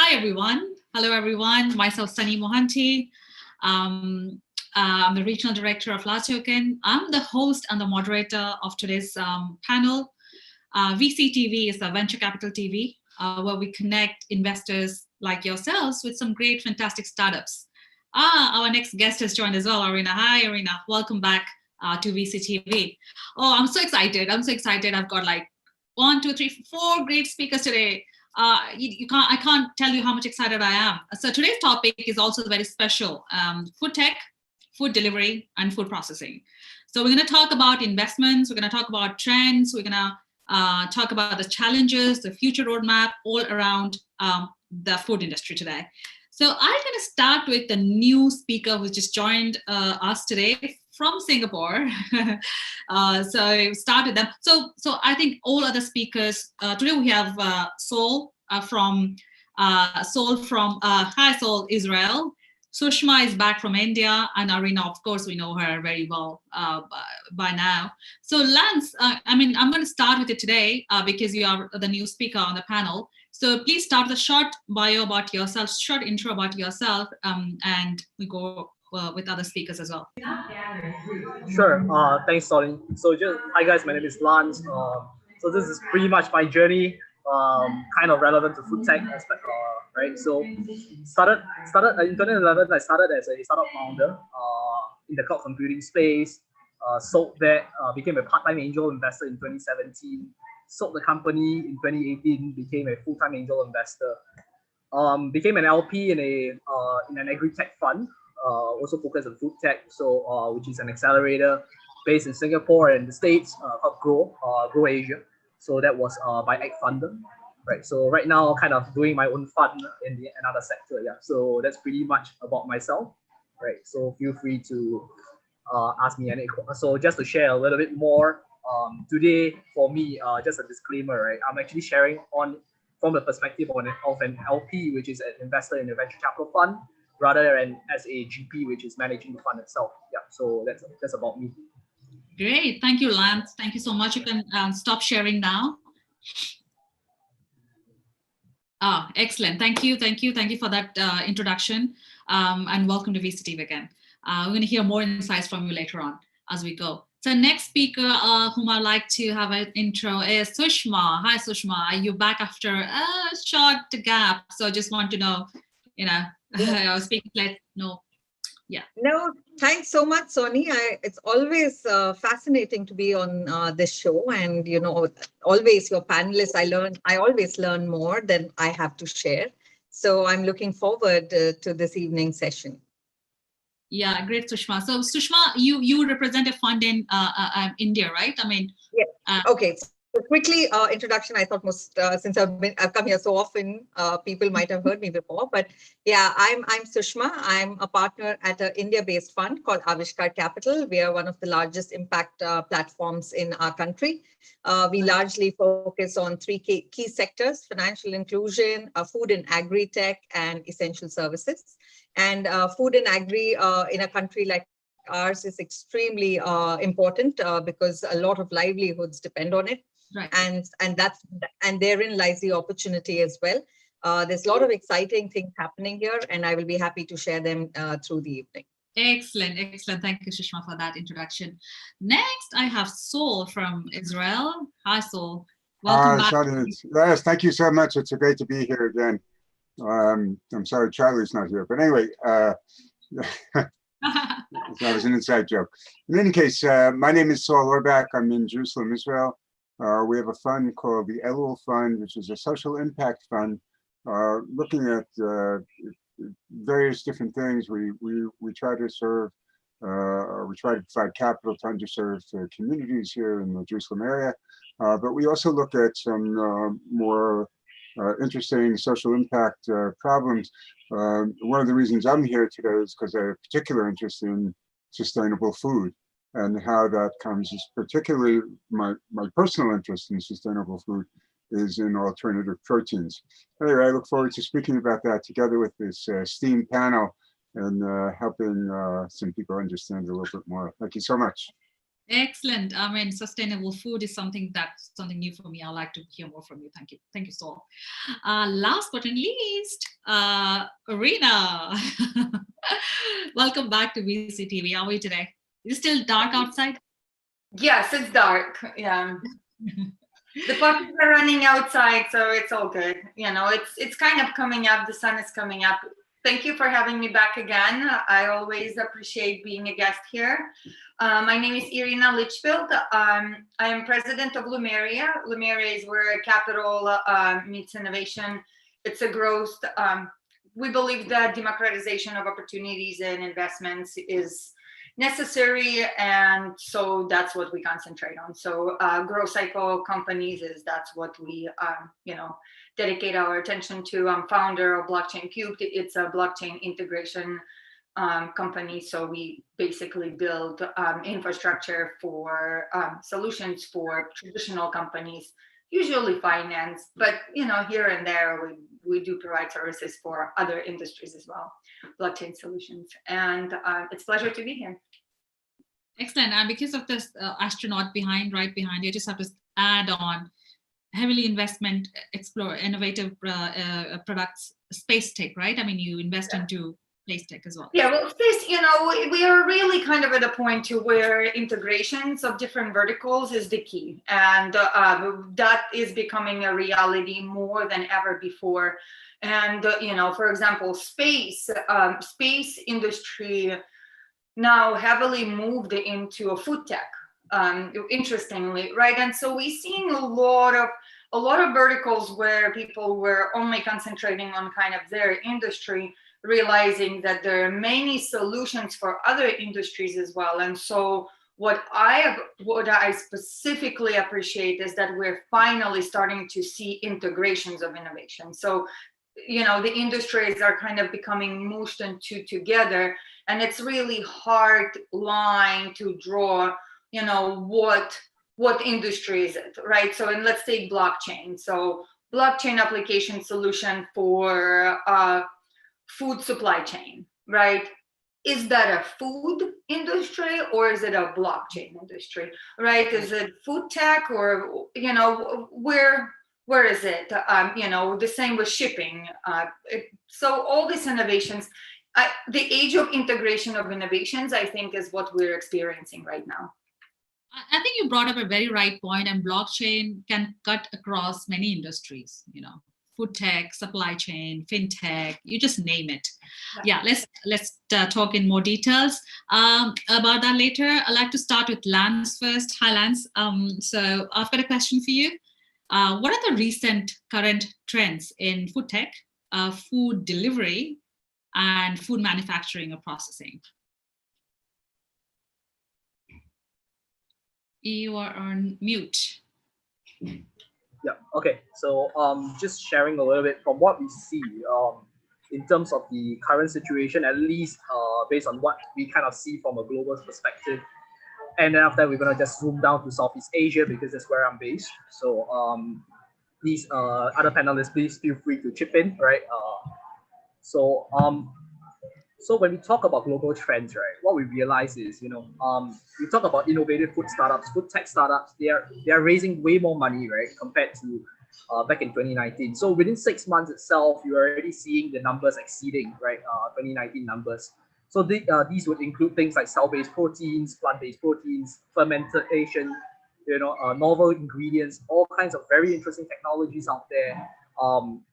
Hi, everyone. Hello, everyone. Myself, Sunny Mohanty. I'm the Regional Director of LATOKEN. I'm the host and the moderator of today's panel. VCTV is a venture capital TV where we connect investors like yourselves with some great, fantastic startups. Our next guest has joined as well, Arina. Hi, Arina. Welcome back to VCTV. Oh, I'm so excited. I'm so excited. I've got like 1, 2, 3, 4 great speakers today. I can't tell you how much excited I am. So today's topic is also very special: food tech, food delivery, and food processing. So we're going to talk about investments. We're going to talk about trends. We're going to talk about the challenges, the future roadmap, all around the food industry today. So I'm going to start with the new speaker who just joined us today from Singapore. So start with them. So I think all other speakers today we have Sol from Hi Sol, Israel. Sushma is back from India, and Arina, of course, we know her very well by now. So Lance, I'm going to start with it today because you are the new speaker on the panel. So please start with a short bio about yourself, short intro about yourself, and we go with other speakers as well. Sure. Thanks, Sonny. So hi guys, my name is Lance. So this is pretty much my journey, kind of relevant to food tech aspect, right? So started in 2011. I started as a startup founder in the cloud computing space. Sold that, became a part-time angel investor in 2017. Sold the company in 2018. Became a full-time angel investor. Became an LP in an agri-tech fund. Also focused on food tech, so which is an accelerator based in Singapore and the States, called Grow Asia. So that was by Egg Funder, right? So right now, kind of doing my own fund in another sector. Yeah. So that's pretty much about myself, right? So feel free to ask me any. So just to share a little bit more, today for me, just a disclaimer, right? I'm actually sharing from the perspective of an LP, which is an investor in a venture capital fund, rather than as a GP, which is managing the fund itself. Yeah, so that's about me. Great, thank you, Lance. Thank you so much. You can stop sharing now. Excellent. Thank you for that introduction, and welcome to VCTV again. We're going to hear more insights from you later on as we go. So next speaker whom I'd like to have an intro is Sushma. Hi, Sushma. Are you back after a short gap? So just want to know, I was speaking like, no. Yeah. No, thanks so much, Sony. It's always fascinating to be on this show, and always your panelists. I always learn more than I have to share. So I'm looking forward to this evening session. Yeah, great, Sushma. So Sushma, you represent a fund in India, right? Yeah. Okay. So quickly, introduction. I thought since I've come here so often, people might have heard me before. But yeah, I'm Sushma. I'm a partner at an India-based fund called Avishkar Capital. We are one of the largest impact platforms in our country. We largely focus on 3 key sectors: financial inclusion, food and agri-tech, and essential services. And food and agri in a country like ours is extremely important because a lot of livelihoods depend on it. Right. And therein lies the opportunity as well. There's a lot of exciting things happening here, and I will be happy to share them through the evening. Excellent. Thank you, Sushma, for that introduction. Next, I have Sol from Israel. Hi, Sol. Welcome back. Yes, thank you so much. It's great to be here again. I'm sorry Charlie's not here, but anyway, that was an inside joke. In any case, my name is Sol Orbach. I'm in Jerusalem, Israel. We have a fund called the Elul Fund, which is a social impact fund, looking at various different things. We try to serve, we try to provide capital to underserved communities here in the Jerusalem area, but we also look at some more interesting social impact problems. One of the reasons I'm here today is because I have particular interest in sustainable food, and how that comes is particularly my personal interest in sustainable food is in alternative proteins. Anyway, I look forward to speaking about that together with this esteemed panel and helping some people understand a little bit more. Thank you so much. Excellent. Sustainable food is something new for me. I'd like to hear more from you. Thank you. Thank you, Sol. Last but not least, Arena. Welcome back to VCTV. How are you today? Is it still dark outside? Yes, it's dark. Yeah. The puppies are running outside, so it's all good. You know, it's kind of coming up. The sun is coming up. Thank you for having me back again. I always appreciate being a guest here. My name is Irina Litchfield. I am president of Lumeria. Lumeria is where capital meets innovation. It's a growth. We believe that democratization of opportunities and investments is necessary, and so that's what we concentrate on. So growth cycle companies that's what we dedicate our attention to. I'm founder of Blockchain Cubed. It's a blockchain integration company. So we basically build infrastructure for solutions for traditional companies, usually finance, but here and there we do provide services for other industries as well, blockchain solutions. And it's a pleasure to be here. Excellent. And because of this astronaut right behind you, just have to add on heavily investment, explore innovative products, space tech, right? I mean, you invest into space tech as well. Yeah, well, space, we are really kind of at a point to where integrations of different verticals is the key. And that is becoming a reality more than ever before. And, for example, space industry now heavily moved into a food tech, interestingly, right? And so we're seeing a lot of verticals where people were only concentrating on kind of their industry, realizing that there are many solutions for other industries as well. And so what I specifically appreciate is that we're finally starting to see integrations of innovation. So the industries are kind of becoming mushed into together, and it's really hard line to draw, what industry is it, right? So, and let's take blockchain. So blockchain application solution for food supply chain, right? Is that a food industry or is it a blockchain industry, right? Is it food tech or, where is it? The same with shipping. So all these innovations, the age of integration of innovations, I think, is what we're experiencing right now. I think you brought up a very right point, and blockchain can cut across many industries, food tech, supply chain, fintech, you just name it. Yeah, let's talk in more details about that later. I'd like to start with Lance first. Hi, Lance. So I've got a question for you. What are the recent current trends in food tech, food delivery, and food manufacturing or processing? You are on mute. Yeah, okay. So just sharing a little bit from what we see in terms of the current situation, at least based on what we kind of see from a global perspective. And then after that, we're going to just zoom down to Southeast Asia because that's where I'm based. So these other panelists, please feel free to chip in, right? So when we talk about global trends, right, what we realize is, we talk about innovative food startups, food tech startups, they are raising way more money, right, compared to back in 2019. So within 6 months itself, you're already seeing the numbers exceeding, right, 2019 numbers. So these would include things like cell-based proteins, plant-based proteins, fermentation, novel ingredients, all kinds of very interesting technologies out there,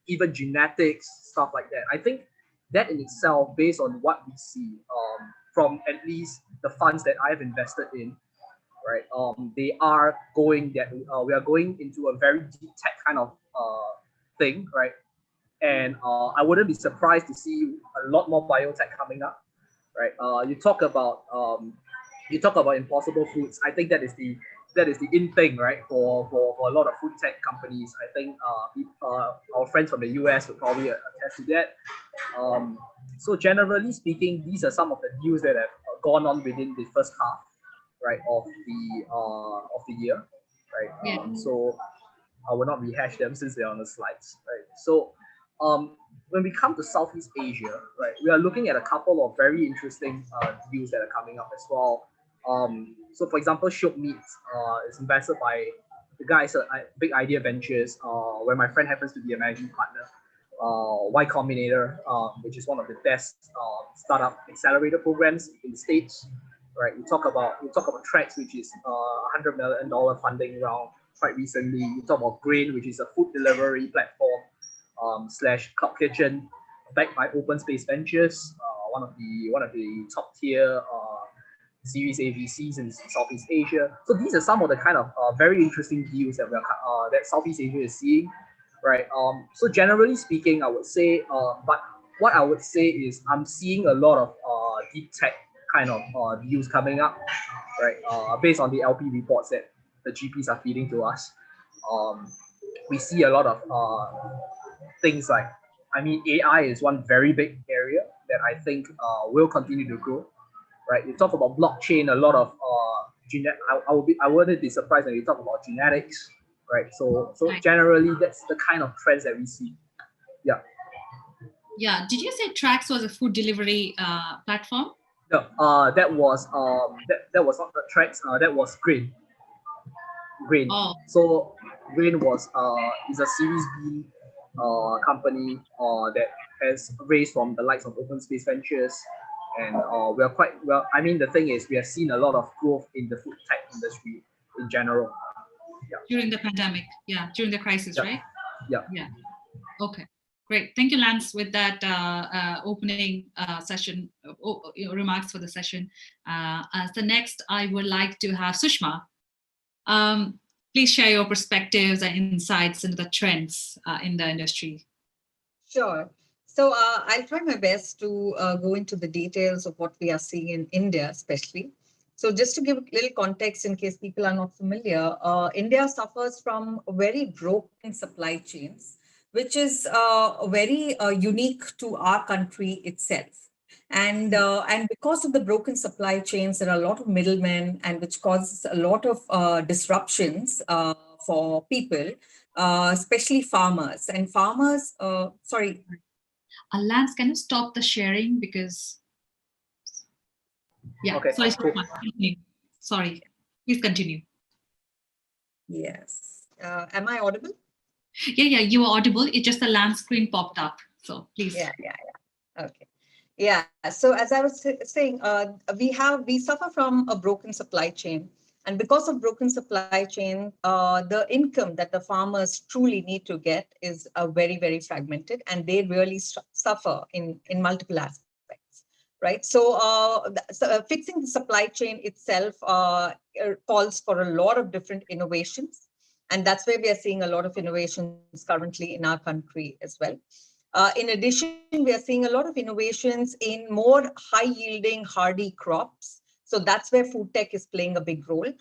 even genetics, stuff like that. I think that in itself, based on what we see from at least the funds that I've invested in, right, they are going that we are going into a very deep tech kind of thing, right? And I wouldn't be surprised to see a lot more biotech coming up, right? You talk about impossible foods. I think that is the in thing, right, for a lot of food tech companies. I think our friends from the US would probably attest to that. So generally speaking, these are some of the news that have gone on within the first half, right, of the year, right? Yeah. So I will not rehash them since they're on the slides, right? So when we come to Southeast Asia, right, we are looking at a couple of very interesting deals that are coming up as well. So for example, Shiok Meats is invested by the guys at Big Idea Ventures, where my friend happens to be a managing partner. Y Combinator, which is one of the best startup accelerator programs in the States. Right, we talk about Trex, which is $100 million funding round quite recently. We talk about Grain, which is a food delivery platform slash cloud kitchen, backed by Open Space Ventures, one of the top tier Series A VCs in Southeast Asia. So these are some of the kind of very interesting deals that that Southeast Asia is seeing, right? So generally speaking, I would say, but what I would say is I'm seeing a lot of deep tech kind of deals coming up, right? Based on the LP reports that the GPs are feeding to us. We see a lot of things like, I mean, AI is one very big area that I think will continue to grow, right? You talk about blockchain, a lot of I wouldn't be surprised when you talk about genetics, right? So generally that's the kind of trends that we see. Yeah. Yeah. Did you say Trax was a food delivery platform? No, that was not the Trax. That was Grain. Oh. So Grain was is a Series B company that has raised from the likes of Open Space Ventures, and we are quite well. I mean, the thing is, we have seen a lot of growth in the food tech industry in general. Yeah. During the pandemic, yeah, during the crisis, right? Yeah. Yeah. Okay. Great. Thank you, Lance, with that opening session remarks for the session. As the next, I would like to have Sushma. Please share your perspectives and insights into the trends in the industry. Sure. So I'll try my best to go into the details of what we are seeing in India, especially. So just to give a little context in case people are not familiar, India suffers from very broken supply chains, which is very unique to our country itself. And because of the broken supply chains, there are a lot of middlemen, and which causes a lot of disruptions for people, especially farmers. And farmers, sorry. Lance, can you stop the sharing? Because, yeah, okay, sorry, cool. Sorry, please continue. Yes. Am I audible? Yeah, you are audible. It's just the Lance screen popped up. So please. Yeah. Okay. Yeah. So as I was saying, we suffer from a broken supply chain. And because of broken supply chain, the income that the farmers truly need to get is very, very fragmented, and they really suffer in multiple aspects, right? So, fixing the supply chain itself calls for a lot of different innovations, and that's where we are seeing a lot of innovations currently in our country as well. In addition, we are seeing a lot of innovations in more high-yielding, hardy crops. So that's where food tech is playing a big role.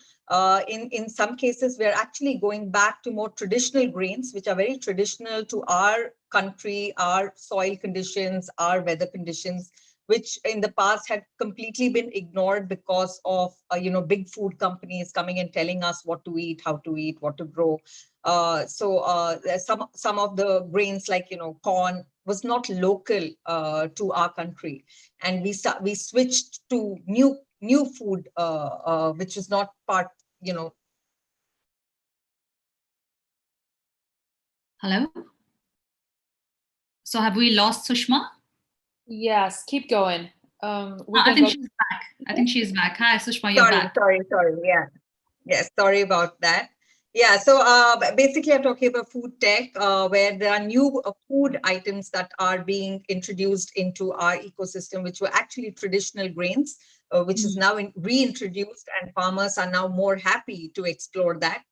In some cases, we're actually going back to more traditional grains, which are very traditional to our country, our soil conditions, our weather conditions, which in the past had completely been ignored because of big food companies coming and telling us what to eat, how to eat, what to grow. So some of the grains like corn was not local to our country, and we switched to new food which is not part. Hello. So have we lost Sushma? Yes, keep going. I think she's back. I think she's back. Hi, Sushma, you're back. Sorry. Yeah. Yes, sorry about that. Yeah, so basically I'm talking about food tech, where there are new food items that are being introduced into our ecosystem, which were actually traditional grains, which is now reintroduced, and farmers are now more happy to explore that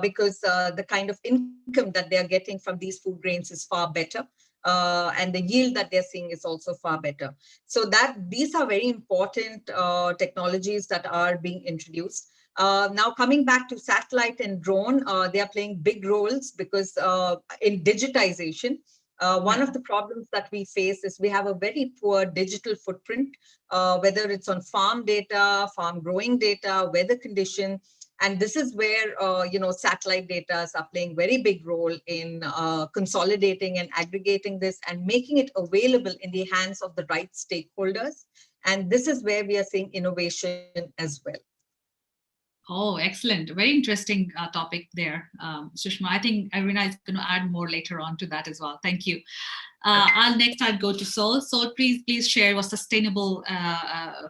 because the kind of income that they're getting from these food grains is far better. And the yield that they're seeing is also far better. So these are very important technologies that are being introduced. Now coming back to satellite and drone, they are playing big roles because in digitization, one of the problems that we face is we have a very poor digital footprint, whether it's on farm data, farm growing data, weather condition. And this is where, satellite data are playing very big role in consolidating and aggregating this and making it available in the hands of the right stakeholders. And this is where we are seeing innovation as well. Oh, excellent. Very interesting topic there, Sushma. I think Irina is going to add more later on to that as well. Thank you. I'll go to Sol. Sol, please share your sustainable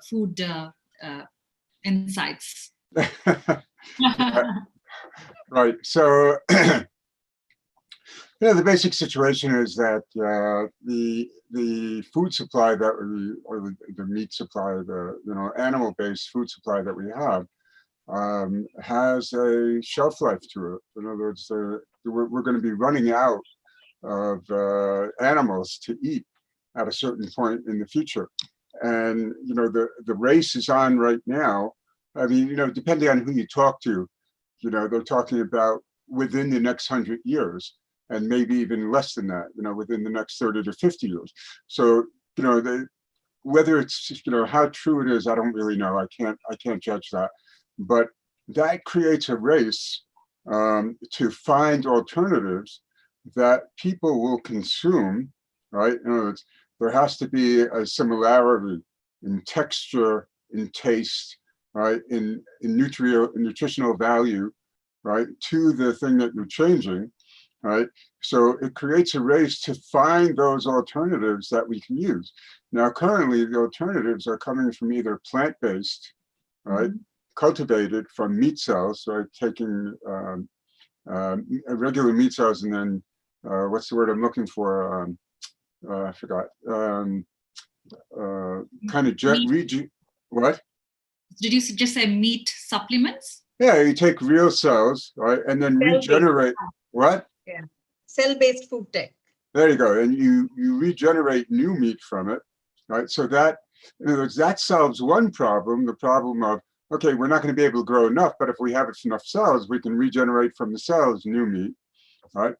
food insights. Right. So, yeah, the basic situation is that the food supply that or the meat supply, the animal-based food supply that we have, has a shelf life to it. In other words, we're going to be running out of animals to eat at a certain point in the future. And the race is on right now. I mean, depending on who you talk to, they're talking about within the next 100 years, and maybe even less than that, within the next 30 to 50 years. So, whether it's, how true it is, I don't really know. I can't judge that. But that creates a race to find alternatives that people will consume, right? In other words, there has to be a similarity in texture, in taste, right? In nutritional value, right? To the thing that you're changing, right? So it creates a race to find those alternatives that we can use. Now, currently, the alternatives are coming from either plant-based, right? Cultivated from meat cells, so taking regular meat cells and then what's the word I'm looking for? I forgot. Kind of what? Did you just say meat supplements? Yeah, you take real cells, right, and then regenerate. What? Yeah, cell-based food tech. There you go, and you regenerate new meat from it, right? So that, in other words, that solves one problem, the problem of, okay, we're not going to be able to grow enough, but if we have enough cells, we can regenerate from the cells new meat, right?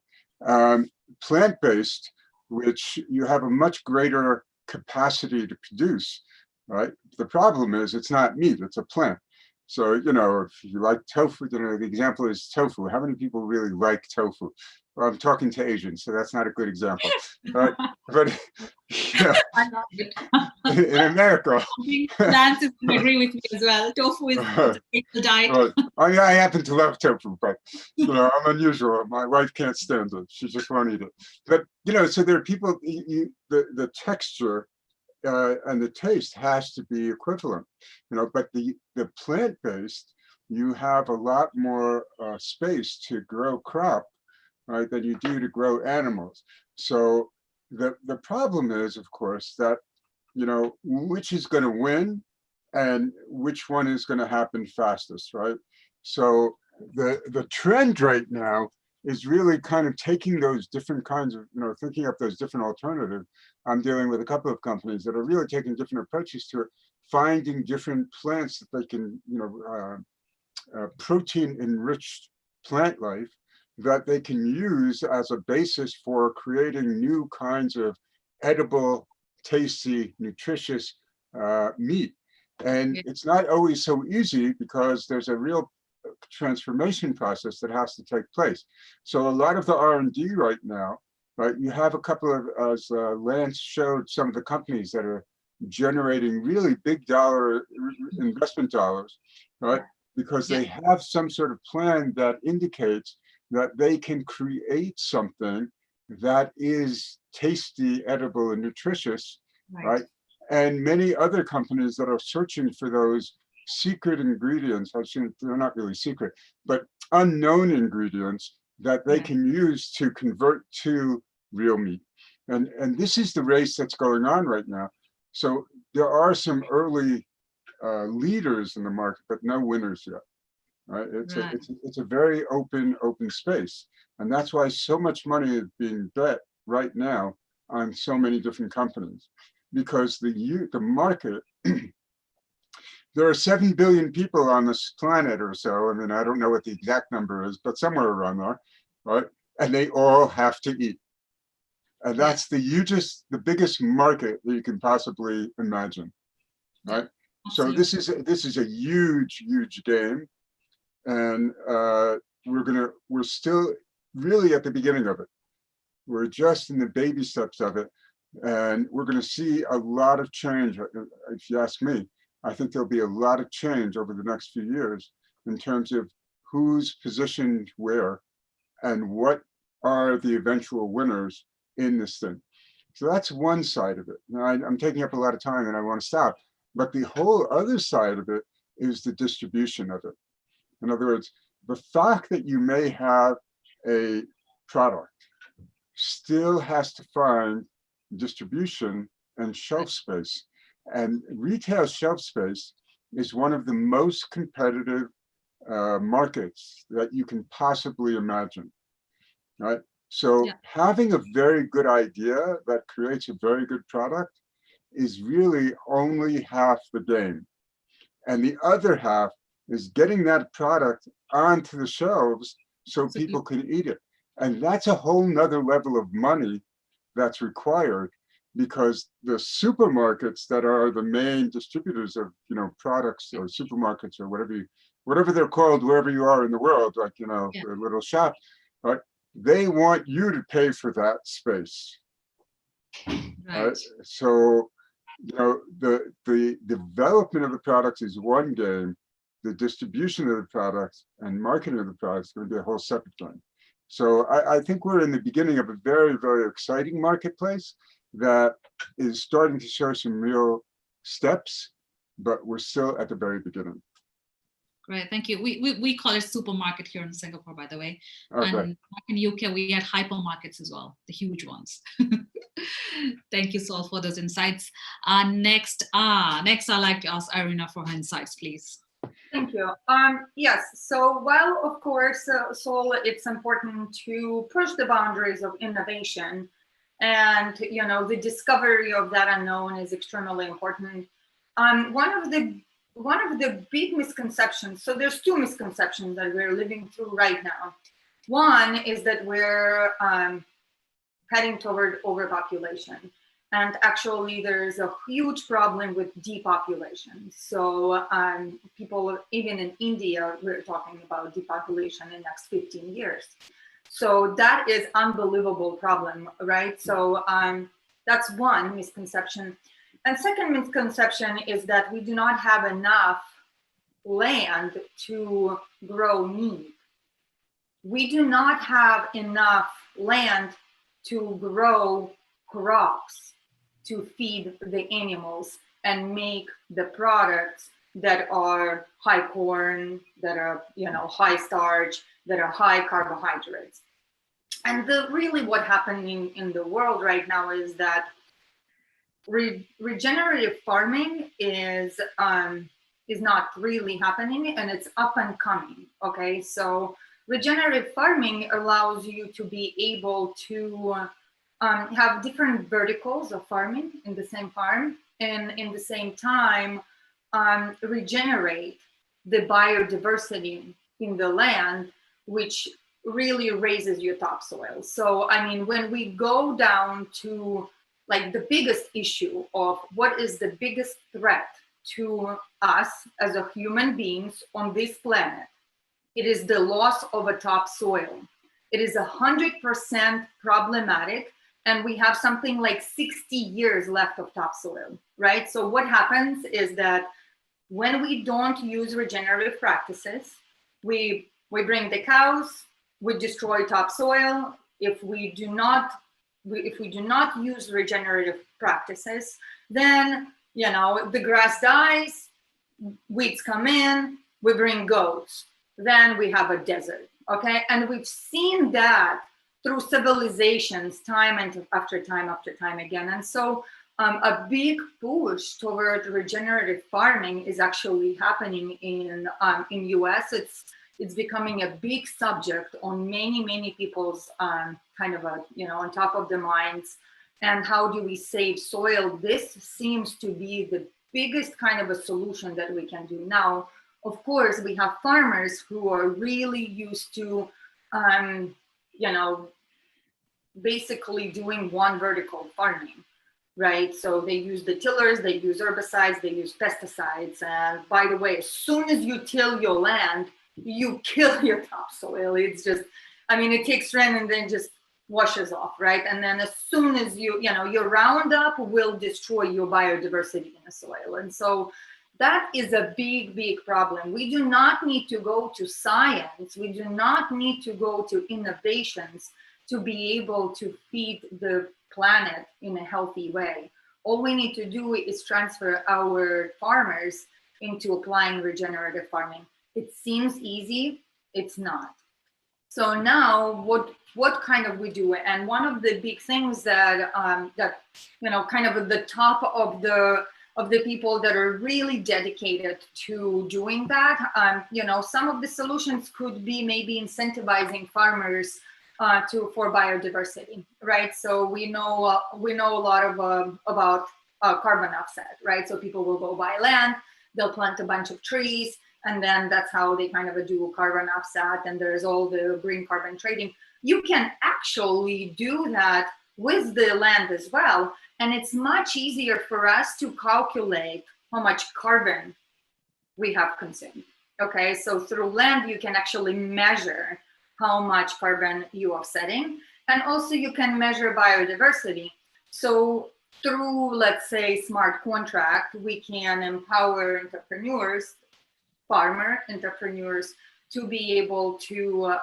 Plant-based, which you have a much greater capacity to produce, right? The problem is it's not meat, it's a plant. So, if you like tofu, the example is tofu. How many people really like tofu? Well, I'm talking to Asians, so that's not a good example. Right? But I love it. in America, I think Lance is going to agree with me as well. Tofu is a staple diet. Right. I happen to love tofu, but I'm unusual. My wife can't stand it; she just won't eat it. But so there are people. The texture and the taste has to be equivalent, but the plant-based, you have a lot more space to grow crop, right, than you do to grow animals. So the problem is, of course, that which is going to win and which one is going to happen fastest, right? So the trend right now is really kind of taking those different kinds of, thinking up those different alternatives. I'm dealing with a couple of companies that are really taking different approaches to it, finding different plants that they can, protein-enriched plant life that they can use as a basis for creating new kinds of edible, tasty, nutritious meat. And it's not always so easy because there's a real transformation process that has to take place. So a lot of the R&D right now, right, you have a couple of, as Lance showed, some of the companies that are generating really big dollar investment dollars, right, because they have some sort of plan that indicates that they can create something that is tasty, edible, and nutritious, right? And many other companies that are searching for those secret ingredients, they're not really secret, but unknown ingredients that they can use to convert to real meat. And this is the race that's going on right now. So there are some early leaders in the market, but no winners yet. Right? It's a very open space, and that's why so much money is being bet right now on so many different companies, because the market. There are 7 billion people on this planet or so. I mean, I don't know what the exact number is, but somewhere around there, right? And they all have to eat. And that's the biggest market that you can possibly imagine, right? So this is a huge game. And we're still really at the beginning of it. We're just in the baby steps of it. And we're going to see a lot of change, if you ask me. I think there'll be a lot of change over the next few years in terms of who's positioned where and what are the eventual winners in this thing. So that's one side of it. Now, I'm taking up a lot of time and I want to stop, but the whole other side of it is the distribution of it. In other words, the fact that you may have a product still has to find distribution and shelf space. And retail shelf space is one of the most competitive markets that you can possibly imagine, right? So having a very good idea that creates a very good product is really only half the game. And the other half is getting that product onto the shelves so people can eat it. And that's a whole nother level of money that's required, because the supermarkets that are the main distributors of, you know, products, or supermarkets, or whatever they're called, wherever you are in the world, like, you know, a little shop, right? They want you to pay for that space. Right. So, you know, the development of the products is one game. The distribution of the products and marketing of the products is going to be a whole separate game. So I think we're in the beginning of a very, very exciting marketplace that is starting to show some real steps, but we're still at the very beginning. Great, thank you. We call it supermarket here in Singapore, by the way. Okay. And in UK, we had hypermarkets as well, the huge ones. Thank you, Sol, for those insights. Next, I'd like to ask Irina for her insights, please. Thank you. Yes, so while of course, Sol, it's important to push the boundaries of innovation, and you know, the discovery of that unknown is extremely important. One of the big misconceptions, so there's two misconceptions that we're living through right now. One is that we're heading toward overpopulation. And actually, there's a huge problem with depopulation. So people, even in India, we're talking about depopulation in the next 15 years. So that is unbelievable problem, right? So that's one misconception. And second misconception is that we do not have enough land to grow meat. We do not have enough land to grow crops, to feed the animals and make the products that are high corn, that are, you know, high starch, that are high carbohydrates. And really what happening in the world right now is that regenerative farming is not really happening, and it's up and coming. Okay, so regenerative farming allows you to be able to have different verticals of farming in the same farm, and in the same time regenerate the biodiversity in the land, which really raises your topsoil. So I mean, when we go down to like the biggest issue of what is the biggest threat to us as a human beings on this planet, it is the loss of a topsoil. It is 100% problematic. And we have something like 60 years left of topsoil, right? So what happens is that when we don't use regenerative practices, we bring the cows, we destroy topsoil. If we do not use regenerative practices, then, you know, the grass dies, weeds come in, we bring goats, then we have a desert, okay? And we've seen that through civilizations time and after time again. And so a big push toward regenerative farming is actually happening in US. It's becoming a big subject on many people's kind of a, you know, on top of the minds. And how do we save soil? This seems to be the biggest kind of a solution that we can do now. Of course, we have farmers who are really used to you know, basically doing one vertical farming, right? So they use the tillers, they use herbicides, they use pesticides. And by the way, as soon as you till your land, you kill your topsoil. It's just, I mean, it takes rain and then just washes off, right? And then as soon as you know, your Roundup will destroy your biodiversity in the soil. And so That is a big, big problem. We do not need to go to science. We do not need to go to innovations to be able to feed the planet in a healthy way. All we need to do is transfer our farmers into applying regenerative farming. It seems easy, it's not. So now what kind of we do? And one of the big things that kind of at the top of the people that are really dedicated to doing that, some of the solutions could be maybe incentivizing farmers for biodiversity, right? So we know a lot about carbon offset, right? So people will go buy land, they'll plant a bunch of trees, and then that's how they kind of do carbon offset. And there's all the green carbon trading. You can actually do that with the land as well. And it's much easier for us to calculate how much carbon we have consumed. Okay, so through land, you can actually measure how much carbon you are offsetting. And also you can measure biodiversity. So through, let's say, smart contract, we can empower entrepreneurs, farmer entrepreneurs, to be able to,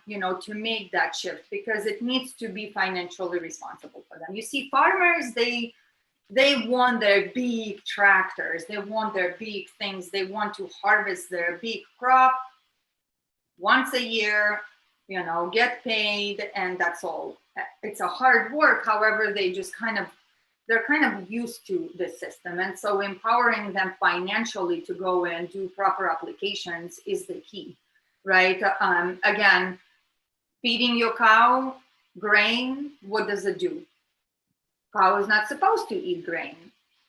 to make that shift, because it needs to be financially responsible for them. You see, farmers, they want their big tractors, they want their big things, they want to harvest their big crop once a year, get paid, and that's all. It's a hard work. However, they're kind of used to this system. And so empowering them financially to go and do proper applications is the key, right? Again, feeding your cow grain, what does it do? Cow is not supposed to eat grain.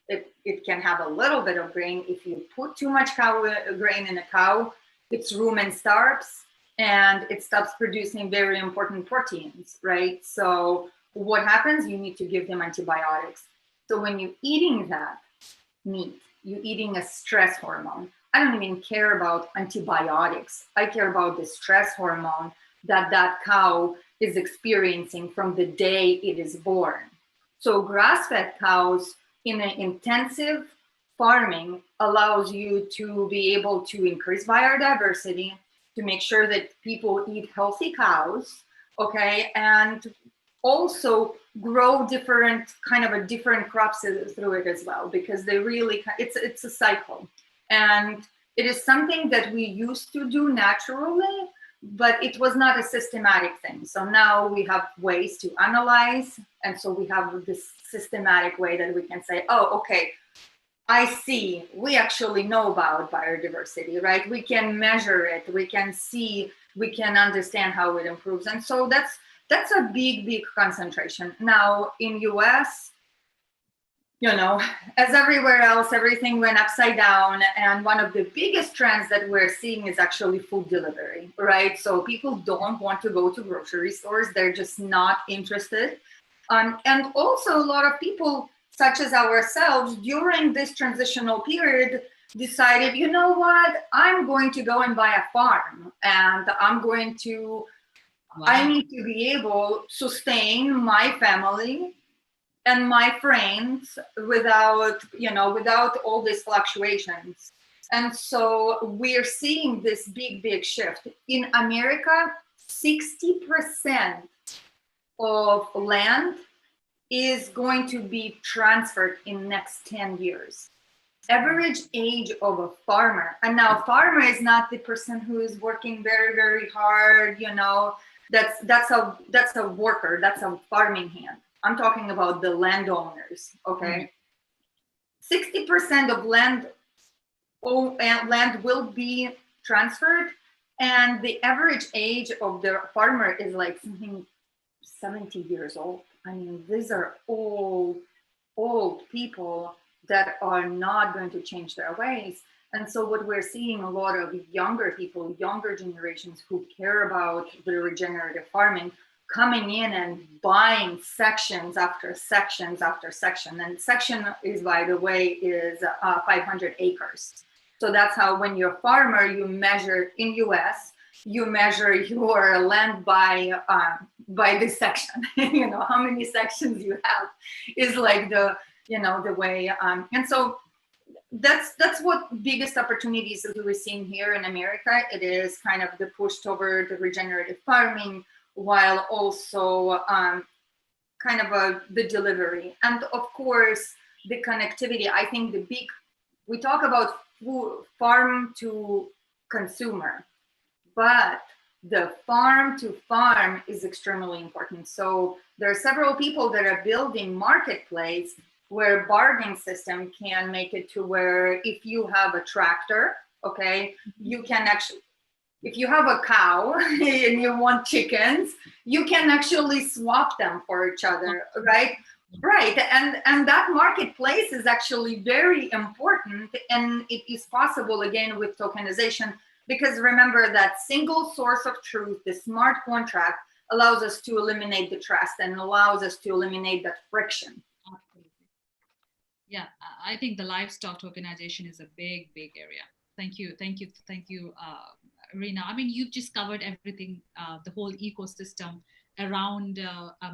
It can have a little bit of grain. If you put too much grain in a cow, its rumen starves and it stops producing very important proteins, right? So what happens? You need to give them antibiotics. So when you're eating that meat, you're eating a stress hormone. I don't even care about antibiotics. I care about the stress hormone that cow is experiencing from the day it is born. So grass-fed cows in an intensive farming allows you to be able to increase biodiversity, to make sure that people eat healthy cows, okay, and also grow different crops through it as well, because they really, it's a cycle. And it is something that we used to do naturally, but it was not a systematic thing. So now we have ways to analyze. And so we have this systematic way that we can say, oh, okay, I see, we actually know about biodiversity, right? We can measure it, we can see, we can understand how it improves. And so that's a big, big concentration. Now in US, as everywhere else, everything went upside down. And one of the biggest trends that we're seeing is actually food delivery, right? So people don't want to go to grocery stores. They're just not interested. And also a lot of people, such as ourselves, during this transitional period, decided, you know what, I'm going to go and buy a farm, and I'm going to, wow, I need to be able to sustain my family and my friends without all these fluctuations. And so we're seeing this big, big shift. In America, 60% of land is going to be transferred in next 10 years. Average age of a farmer, and now farmer is not the person who is working very, very hard, that's a worker, that's a farming hand. I'm talking about the landowners, okay? 60% of land will be transferred, and the average age of the farmer is like something 70 years old. I mean, these are old people that are not going to change their ways. And so what we're seeing, a lot of younger people, younger generations who care about the regenerative farming, coming in and buying sections after sections after section. And section is, by the way, is 500 acres. So that's how, when you're a farmer, you measure in US, you measure your land by this section. How many sections you have is like the way. And so that's what biggest opportunities that we're seeing here in America. It is kind of the push toward the regenerative farming, while also kind of the delivery, and of course the connectivity. I think we talk about farm to consumer, but the farm to farm is extremely important. So there are several people that are building marketplace where bargaining system can make it to where if you have a tractor, okay, you can actually, if you have a cow and you want chickens, you can actually swap them for each other, right? Right, and that marketplace is actually very important, and it is possible again with tokenization, because remember that single source of truth, the smart contract, allows us to eliminate the trust and allows us to eliminate that friction. Absolutely. Yeah, I think the livestock tokenization is a big, big area. Thank you, Rina. I mean, you've just covered everything, the whole ecosystem around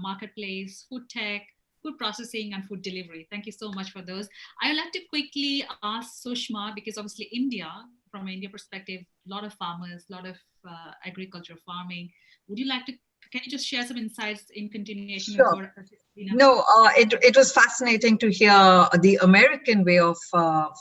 marketplace, food tech, food processing, and food delivery. Thank you so much for those. I'd like to quickly ask Sushma, because obviously India, from an India perspective, a lot of farmers, a lot of agriculture farming. Would you like to, can you just share some insights in continuation Sure. with what Rina? No, it was fascinating to hear the American way of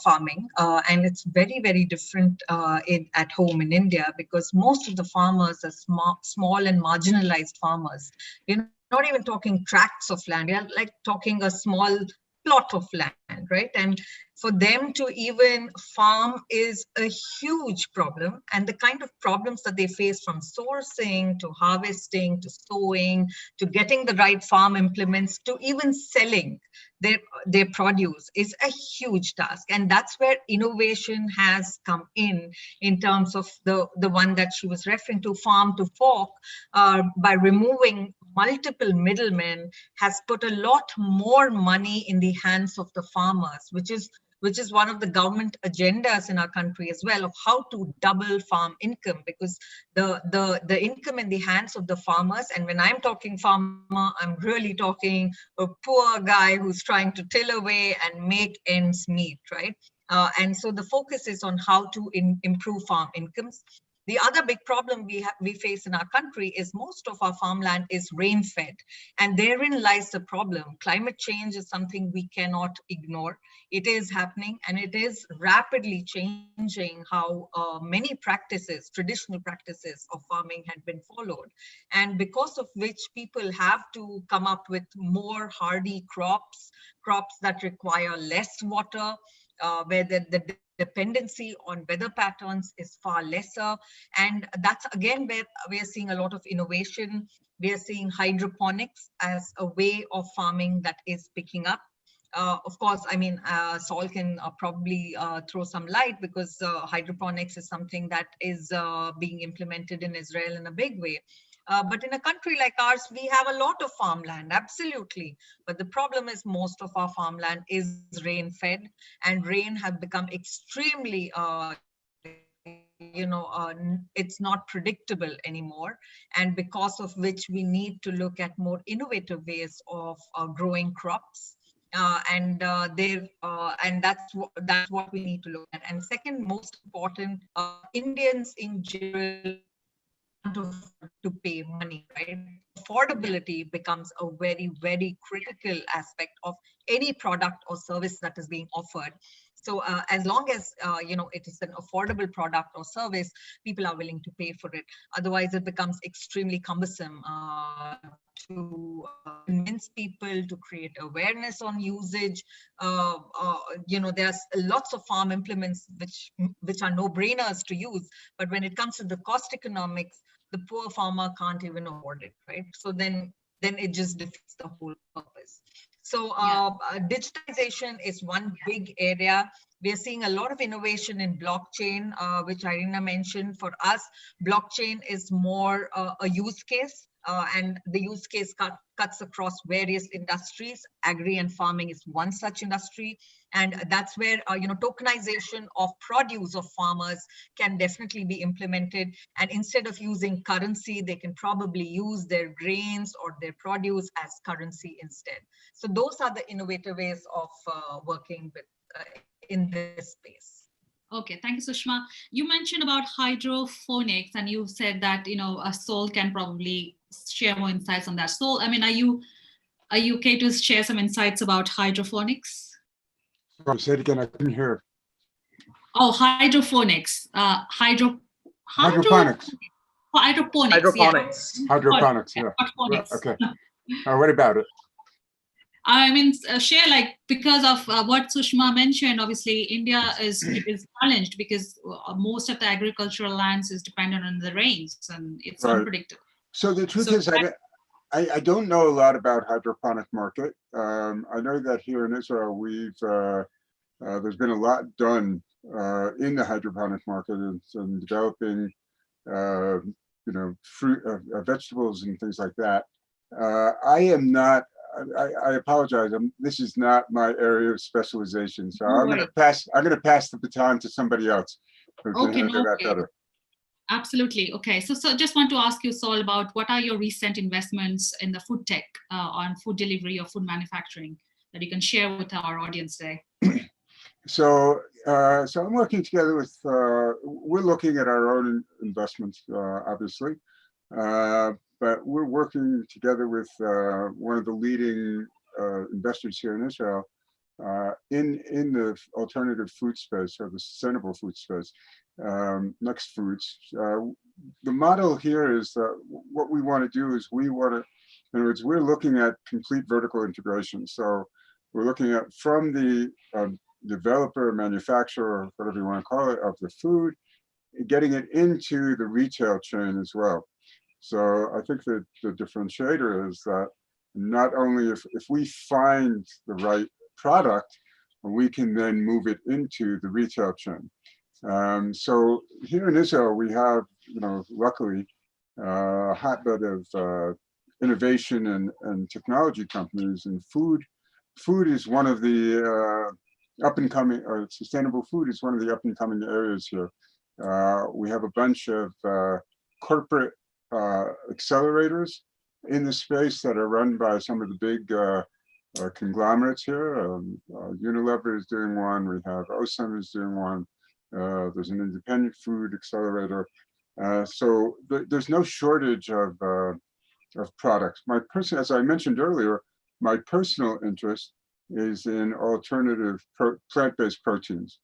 farming, and it's very, very different at home in India, because most of the farmers are small and marginalized farmers. We're not even talking tracts of land, we're like talking a small plot of land, right? And for them to even farm is a huge problem, and the kind of problems that they face, from sourcing to harvesting to sowing to getting the right farm implements to even selling their produce, is a huge task. And that's where innovation has come in terms of the one that she was referring to, farm to fork, by removing multiple middlemen, has put a lot more money in the hands of the farmers, which is one of the government agendas in our country as well, of how to double farm income, because the income in the hands of the farmers, and when I'm talking farmer, I'm really talking a poor guy who's trying to till away and make ends meet, right? And so the focus is on how to improve farm incomes. The other big problem we face in our country is most of our farmland is rain-fed, and therein lies the problem. Climate change is something we cannot ignore. It is happening, and it is rapidly changing how many practices, traditional practices of farming had been followed, and because of which people have to come up with more hardy crops that require less water, where the dependency on weather patterns is far lesser. And that's again where we are seeing a lot of innovation. We are seeing hydroponics as a way of farming that is picking up. Of course, I mean, Saul can probably throw some light, because hydroponics is something that is being implemented in Israel in a big way. But in a country like ours, we have a lot of farmland, absolutely. But the problem is most of our farmland is rain-fed, and rain have become extremely, it's not predictable anymore. And because of which we need to look at more innovative ways of growing crops. And that's what we need to look at. And second, most important, Indians in general to pay money, right? Affordability becomes a very, very critical aspect of any product or service that is being offered. So as long as it is an affordable product or service, people are willing to pay for it. Otherwise, it becomes extremely cumbersome to convince people, to create awareness on usage. There's lots of farm implements which are no-brainers to use, but when it comes to the cost economics, the poor farmer can't even afford it, right? So then it just defeats the whole purpose. So digitization is one big area. We are seeing a lot of innovation in blockchain, which Irina mentioned. For us, blockchain is more a use case, and the use case cuts across various industries. Agri and farming is one such industry. And that's where, tokenization of produce of farmers can definitely be implemented. And instead of using currency, they can probably use their grains or their produce as currency instead. So those are the innovative ways of working with in this space. Okay, thank you, Sushma. You mentioned about hydroponics, and you said that Sol can probably share more insights on that. Sol, I mean, are you okay to share some insights about hydroponics? Sorry, say it again. I couldn't hear. Oh, hydroponics. Hydroponics. Hydroponics. Hydroponics. Yeah. Hydroponics. Yeah. Hydroponics. Okay. What about it? I mean, share, like, because of what Sushma mentioned, obviously India is challenged because most of the agricultural lands is dependent on the rains, and it's Right. unpredictable. So the truth is, I don't know a lot about hydroponic market. I know that here in Israel, there's been a lot done in the hydroponic market and developing, fruit, vegetables and things like that. I am not. I apologize. This is not my area of specialization, so I'm going to pass. I'm going to pass the baton to somebody else who can handle that better. Absolutely. Okay. So just want to ask you, Sol, about what are your recent investments in the food tech on food delivery or food manufacturing that you can share with our audience today? So I'm working together with. We're looking at our own investments, obviously. But we're working together with one of the leading investors here in Israel in the alternative food space, or the sustainable food space, Next Foods. The model here is that what we want to do is in other words, we're looking at complete vertical integration. So we're looking at from the developer, manufacturer, whatever you want to call it, of the food, getting it into the retail chain as well. So I think that the differentiator is that not only if we find the right product, we can then move it into the retail chain. So here in Israel, we have, luckily, a hotbed of innovation and technology companies, and food is one of the up and coming, or sustainable food is one of the up and coming areas here. We have a bunch of corporate accelerators in the space that are run by some of the big conglomerates here. Unilever is doing one. We have OSAM is doing one. There's an independent food accelerator. So there's no shortage of products. As I mentioned earlier, my personal interest is in alternative plant-based proteins.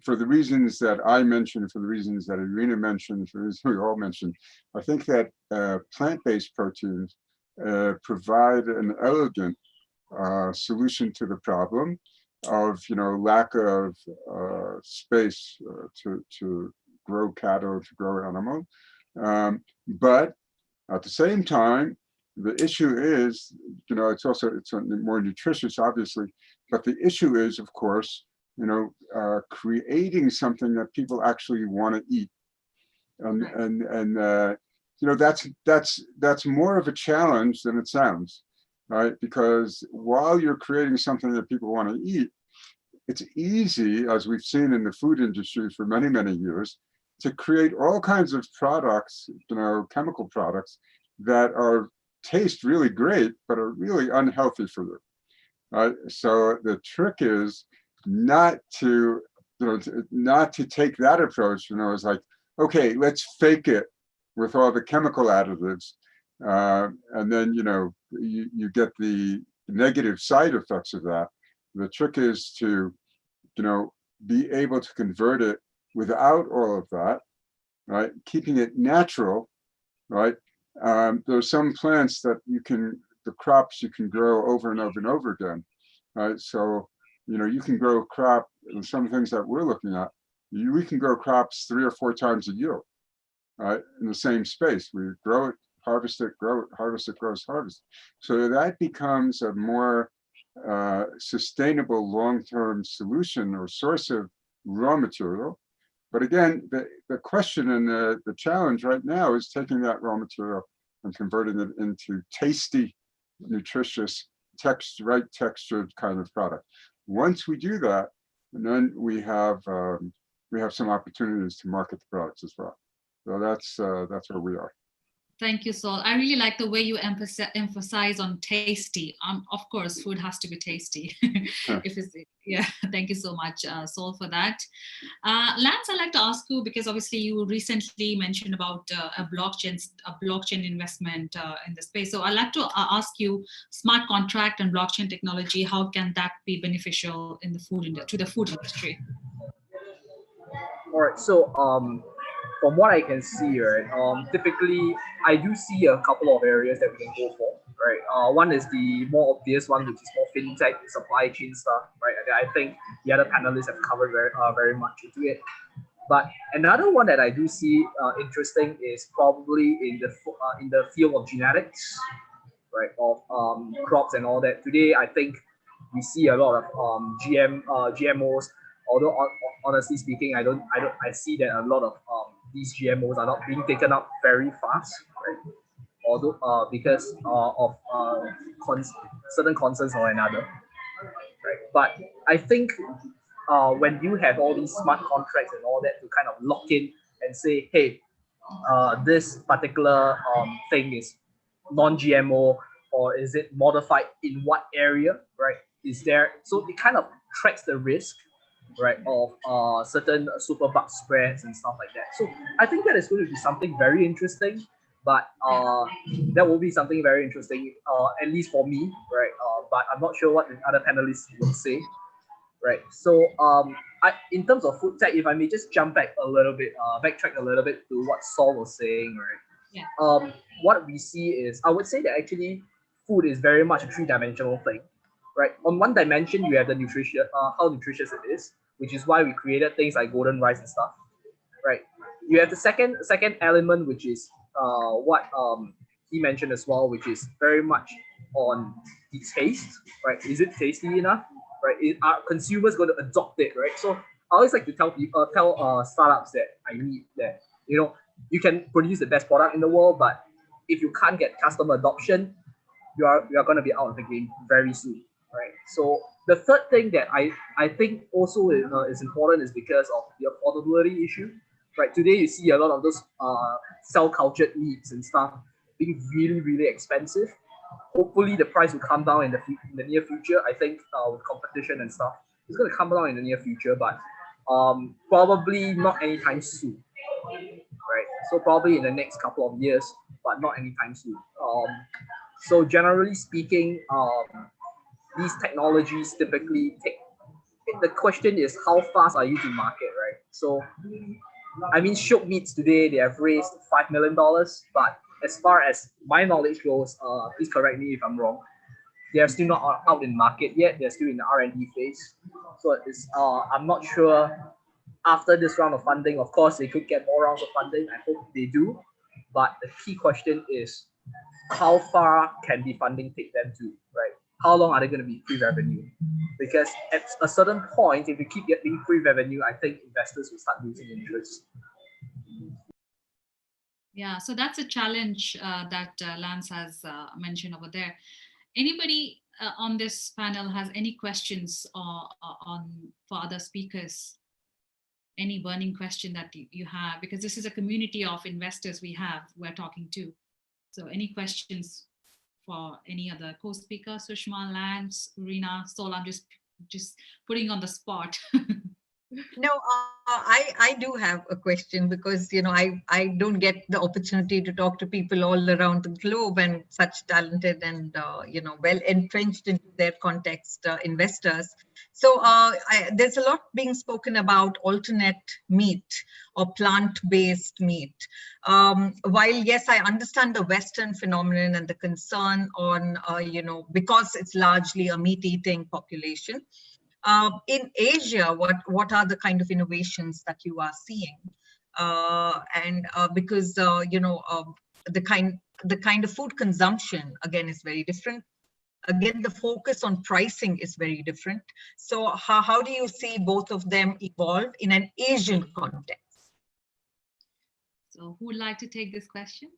For the reasons that I mentioned, for the reasons that Irina mentioned, for the reasons we all mentioned, I think that plant-based proteins provide an elegant solution to the problem of, lack of space to grow cattle, to grow animals. But at the same time, the issue is, it's more nutritious, obviously, but the issue is, of course, creating something that people actually want to eat, and that's more of a challenge than it sounds, right? Because while you're creating something that people want to eat, it's easy, as we've seen in the food industry for many, many years, to create all kinds of products, chemical products that taste really great, but are really unhealthy for you. Right? So the trick is not to take that approach. It's like, okay, let's fake it with all the chemical additives, and then you get the negative side effects of that. The trick is to be able to convert it without all of that, right? Keeping it natural, right? There's some plants that the crops you can grow over and over and over again, right? So, you can grow crop, and some things that we're looking at, we can grow crops 3 or 4 times a year, right? In the same space. We grow it, harvest it, grow it, harvest it, grows, harvest. So that becomes a more sustainable long-term solution or source of raw material. But again, the question and the challenge right now is taking that raw material and converting it into tasty, nutritious, right textured kind of product. Once we do that, and then we have some opportunities to market the products as well. So that's where we are. Thank you, Saul. I really like the way you emphasize on tasty. Of course, food has to be tasty. Sure. Yeah, thank you so much, Saul, for that. Lance, I'd like to ask you, because obviously you recently mentioned about a blockchain investment in the space. So I'd like to ask you, smart contract and blockchain technology, how can that be beneficial in the to the food industry? All right. So from what I can see, right, typically I do see a couple of areas that we can go for, right? One is the more obvious one, which is more fintech, supply chain stuff, right? And I think the other panelists have covered very much into it. But another one that I do see interesting is probably in the field of genetics, right, of crops and all that. Today, I think we see a lot of GMOs. Although honestly speaking, I see that a lot of these GMOs are not being taken up very fast, right? Although because of certain concerns or another, right? But I think when you have all these smart contracts and all that to kind of lock in and say, hey, this particular thing is non-GMO, or is it modified in what area, right? Is there, so it kind of tracks the risk, right, of certain superbug spreads and stuff like that. So I think that is going to be something very interesting, but that will be something very interesting, at least for me, right? But I'm not sure what the other panelists will say, right? So in terms of food tech, if I may just jump back a little bit, backtrack a little bit to what Saul was saying, right? Yeah. What we see is, I would say that actually food is very much a three-dimensional thing, right? On one dimension, you have the nutrition, how nutritious it is, which is why we created things like golden rice and stuff, right? You have the second element, which is what he mentioned as well, which is very much on the taste, right? Is it tasty enough, right? Are consumers going to adopt it, right? So I always like to tell people, startups that I meet that, you can produce the best product in the world, but if you can't get customer adoption, you are going to be out of the game very soon, right? So the third thing that I think also is important is because of the affordability issue, right? Today you see a lot of those cell cultured meats and stuff being really, really expensive. Hopefully the price will come down in the near future. I think with competition and stuff, it's going to come down in the near future, but probably not anytime soon, right? So probably in the next couple of years, but not anytime soon. So generally speaking, these technologies typically take. The question is, how fast are you to market, right? So, I mean, Shook Meats today, they have raised $5 million, but as far as my knowledge goes, please correct me if I'm wrong, they are still not out in market yet. They're still in the R&D phase. So I'm not sure after this round of funding. Of course, they could get more rounds of funding. I hope they do. But the key question is, how far can the funding take them to, right? How long are they going to be pre-revenue? Because at a certain point, if you keep getting pre-revenue, I think investors will start losing interest. Yeah, so that's a challenge that Lance has mentioned over there. Anybody on this panel has any questions for other speakers? Any burning question that you have? Because this is a community of investors we're talking to. So any questions for any other co-speaker? Sushma, Lance, Rina, Sol, I'm just putting on the spot. No, I do have a question because, I don't get the opportunity to talk to people all around the globe and such talented and, well entrenched into their context investors. So there's a lot being spoken about alternate meat or plant-based meat. While, yes, I understand the Western phenomenon and the concern on, because it's largely a meat-eating population. In Asia, what are the kind of innovations that you are seeing? Because the kind of food consumption again is very different. Again, the focus on pricing is very different. So how do you see both of them evolve in an Asian context? So who would like to take this question?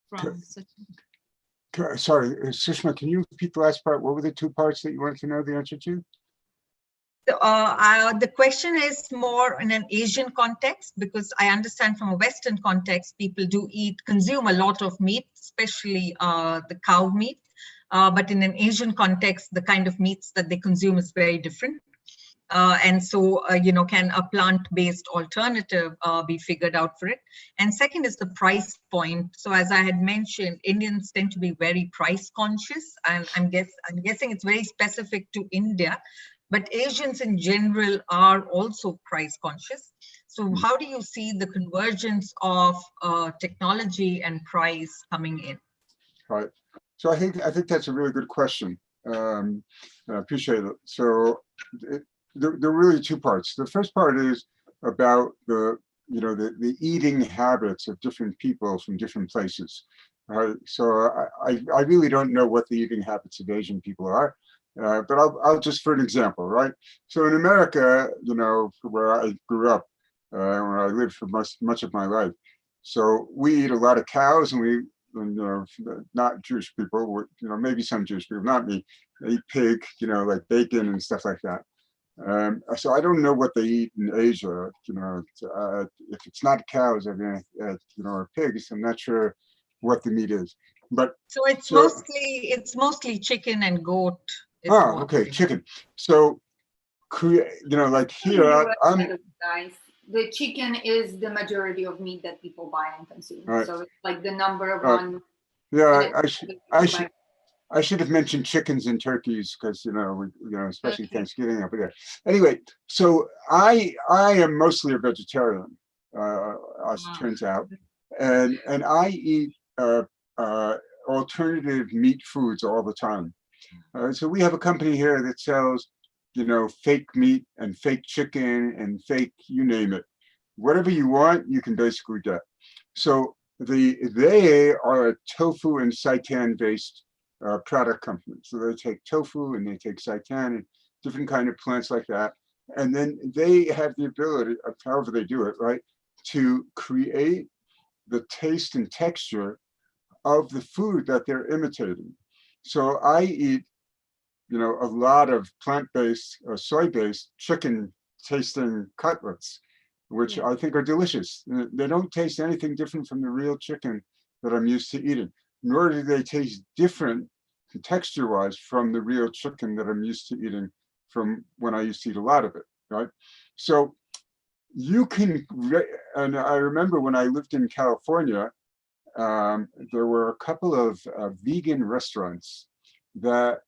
From Sorry, Sushma, can you repeat the last part? What were the two parts that you wanted to know the answer to? So, the question is more in an Asian context, because I understand from a Western context, people do consume a lot of meat, especially the cow meat. But in an Asian context, the kind of meats that they consume is very different. And so, can a plant-based alternative be figured out for it? And second is the price point. So as I had mentioned, Indians tend to be very price conscious, and I'm guessing it's very specific to India, but Asians in general are also price conscious. So how do you see the convergence of technology and price coming in? Right. So I think that's a really good question. I appreciate it. So there are really two parts. The first part is about the eating habits of different people from different places. So I really don't know what the eating habits of Asian people are, but I'll just, for an example, right? So in America, where I grew up, where I lived for much of my life, so we eat a lot of cows, and not Jewish people, maybe some Jewish people, not me, they eat pig, like bacon and stuff like that. So I don't know what they eat in Asia, if it's not cows, or pigs, I'm not sure what the meat is. But so it's mostly chicken and goat. Okay, chicken. So like here, guys, the chicken is the majority of meat that people buy and consume. Right. So it's like the number one. Yeah, I should have mentioned chickens and turkeys, because especially okay. Thanksgiving up there. Anyway, so I am mostly a vegetarian, as it turns out, and I eat alternative meat foods all the time. So we have a company here that sells, fake meat and fake chicken and fake, you name it, whatever you want, you can basically get. So they are a tofu and seitan based product company. So they take tofu and they take seitan and different kind of plants like that. And then they have the ability, of however they do it, right, to create the taste and texture of the food that they're imitating. So I eat, a lot of plant-based or soy-based chicken tasting cutlets, which I think are delicious. They don't taste anything different from the real chicken that I'm used to eating, nor do they taste different texture-wise from the real chicken that I'm used to eating from when I used to eat a lot of it, right? So you can, and I remember when I lived in California, there were a couple of vegan restaurants that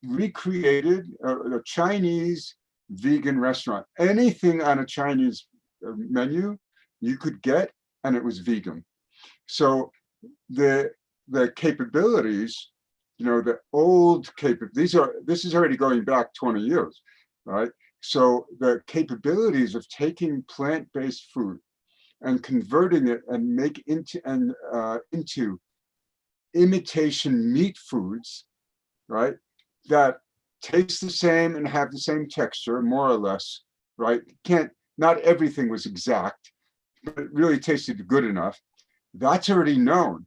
recreated a Chinese vegan restaurant. Anything on a Chinese menu you could get, and it was vegan. So the capabilities, the old this is already going back 20 years, right? So the capabilities of taking plant-based food and converting it and into imitation meat foods, right, that taste the same and have the same texture, more or less, right? Not everything was exact, but it really tasted good enough. That's already known.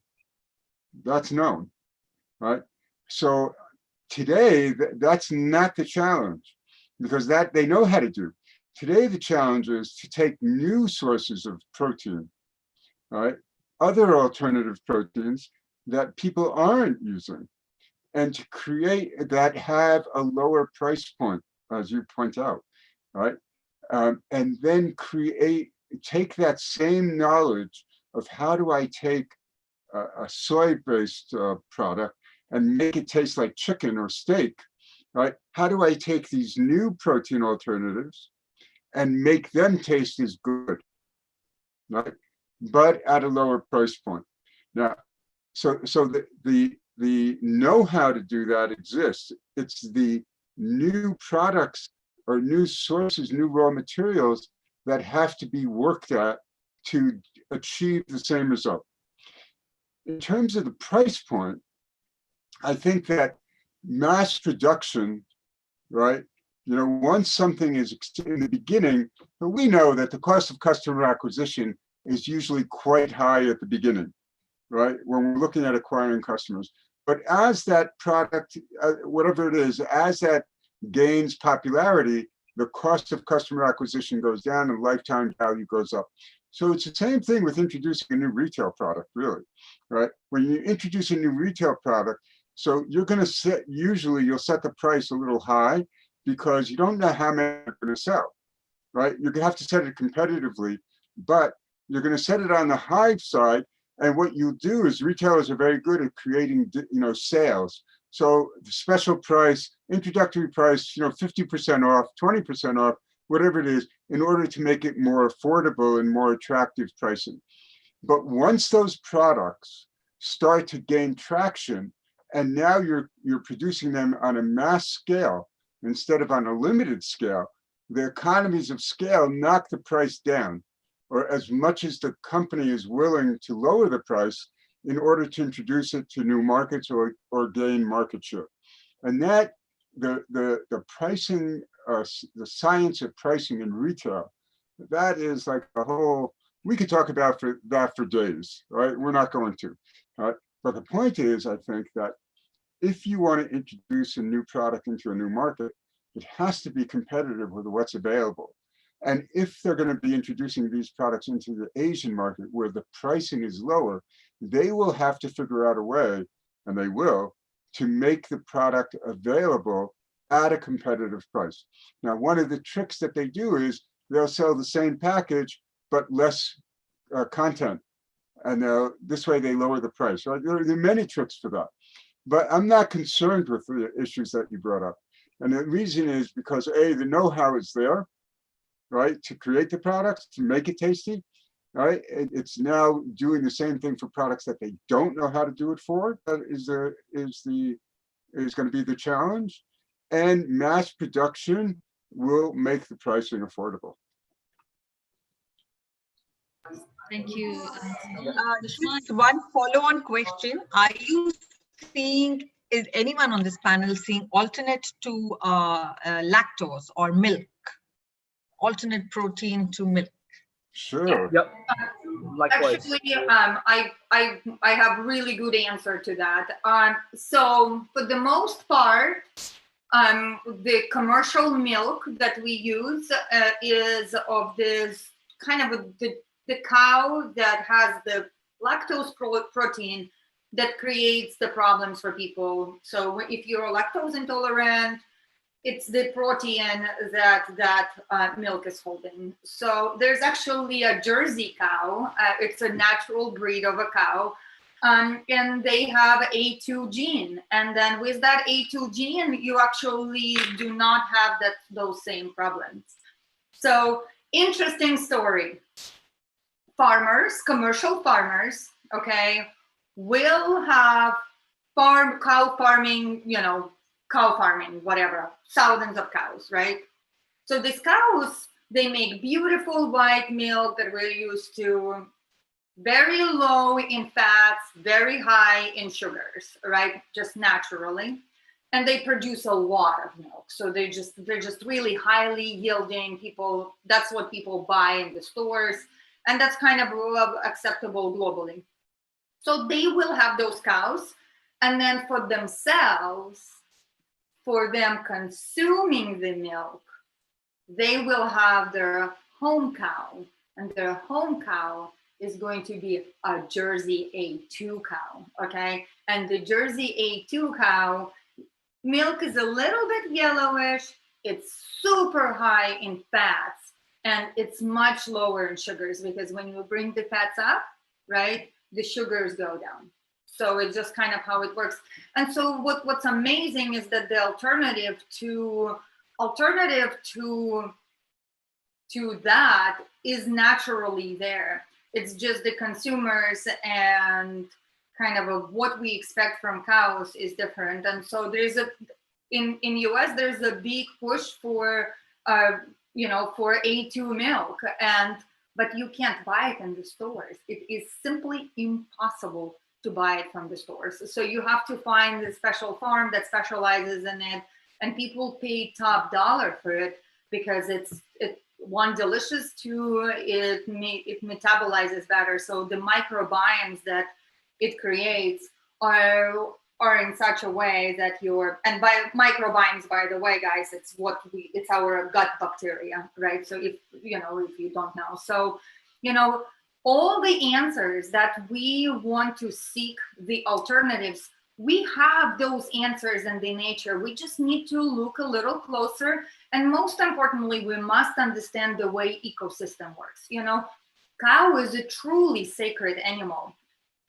That's known, right? So today, that's not the challenge, because that they know how to do. Today, the challenge is to take new sources of protein, right? Other alternative proteins that people aren't using, and to create that have a lower price point, as you point out, right? And then take that same knowledge of how do I take a soy-based product and make it taste like chicken or steak, right? How do I take these new protein alternatives and make them taste as good, right? But at a lower price point. Now, so the know-how to do that exists. It's the new products or new sources, new raw materials that have to be worked at to achieve the same result. In terms of the price point, I think that mass production, right? Once something is in the beginning, we know that the cost of customer acquisition is usually quite high at the beginning, right? When we're looking at acquiring customers. But as that product, whatever it is, as that gains popularity, the cost of customer acquisition goes down and lifetime value goes up. So it's the same thing with introducing a new retail product, really, right? When you introduce a new retail product, so you're going to set, usually you'll set the price a little high because you don't know how many are going to sell, right? You're going to have to set it competitively, but you're going to set it on the high side. And what you do is retailers are very good at creating, sales. So the special price, introductory price, 50% off, 20% off, whatever it is, in order to make it more affordable and more attractive pricing. But once those products start to gain traction, and now you're producing them on a mass scale instead of on a limited scale, the economies of scale knock the price down, or as much as the company is willing to lower the price in order to introduce it to new markets or gain market share. And that, the pricing, the science of pricing in retail, that is like a whole, we could talk about that for days, right? We're not going to, right? But the point is, I think that if you want to introduce a new product into a new market, it has to be competitive with what's available. And if they're going to be introducing these products into the Asian market where the pricing is lower, they will have to figure out a way, and they will, to make the product available at a competitive price. Now, one of the tricks that they do is they'll sell the same package, but less content. And this way they lower the price. Right? There are many tricks for that. But I'm not concerned with the issues that you brought up. And the reason is because A, the know-how is there, right, to create the products, to make it tasty, right? It's now doing the same thing for products that they don't know how to do it for. That is going to be the challenge. And mass production will make the pricing affordable. Thank you. Just one follow-on question. Are you seeing, is anyone on this panel seeing alternate to lactose or milk? Alternate protein to milk? Sure. Yep. Likewise. Actually, I have really good answer to that. So for the most part, the commercial milk that we use is of this kind of the cow that has the lactose protein that creates the problems for people. So if you're lactose intolerant, it's the protein that milk is holding. So there's actually a Jersey cow. It's a natural breed of a cow. And they have A2 gene. And then with that A2 gene, you actually do not have those same problems. So interesting story. Farmers, commercial farmers, okay, will have cow farming, whatever, thousands of cows, right? So these cows, they make beautiful white milk that we're used to, very low in fats, very high in sugars, right? Just naturally. And they produce a lot of milk. So they're just really highly yielding. That's what people buy in the stores. And that's kind of acceptable globally. So they will have those cows. And then for themselves, for them consuming the milk, they will have their home cow. And their home cow is going to be a Jersey A2 cow, okay? And the Jersey A2 cow, milk is a little bit yellowish. It's super high in fats. And it's much lower in sugars because when you bring the fats up, right, the sugars go down. So it's just kind of how it works. And so what's amazing is that the alternative to that is naturally there. It's just the consumers and kind of what we expect from cows is different. And so there's in US, there's a big push for for A2 milk, but you can't buy it in the stores. It is simply impossible to buy it from the stores. So you have to find a special farm that specializes in it, and people pay top dollar for it because it's one, delicious, two, it metabolizes better. So the microbiomes that it creates are are in such a way that and by microbiomes, by the way, guys, it's our gut bacteria, right? So if you don't know, so all the answers that we want to seek, the alternatives, we have those answers in the nature. We just need to look a little closer, and most importantly, we must understand the way ecosystem works. Cow is a truly sacred animal.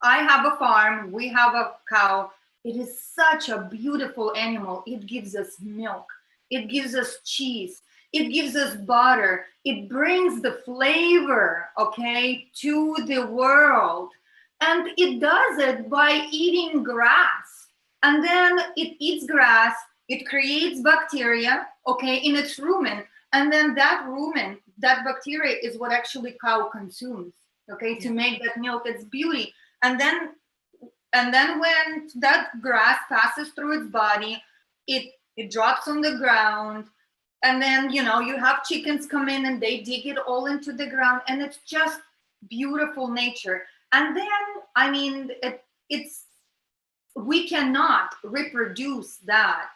I have a farm, we have a cow. It is such a beautiful animal. It gives us milk, it gives us cheese, it gives us butter. It brings the flavor, okay, to the world. And it does it by eating grass. And then it eats grass, it creates bacteria, okay, in its rumen. And then that rumen, that bacteria is what actually cow consumes, okay, to make that milk. It's beauty. And then when that grass passes through its body, it drops on the ground. And then, you have chickens come in and they dig it all into the ground, and it's just beautiful nature. And then, we cannot reproduce that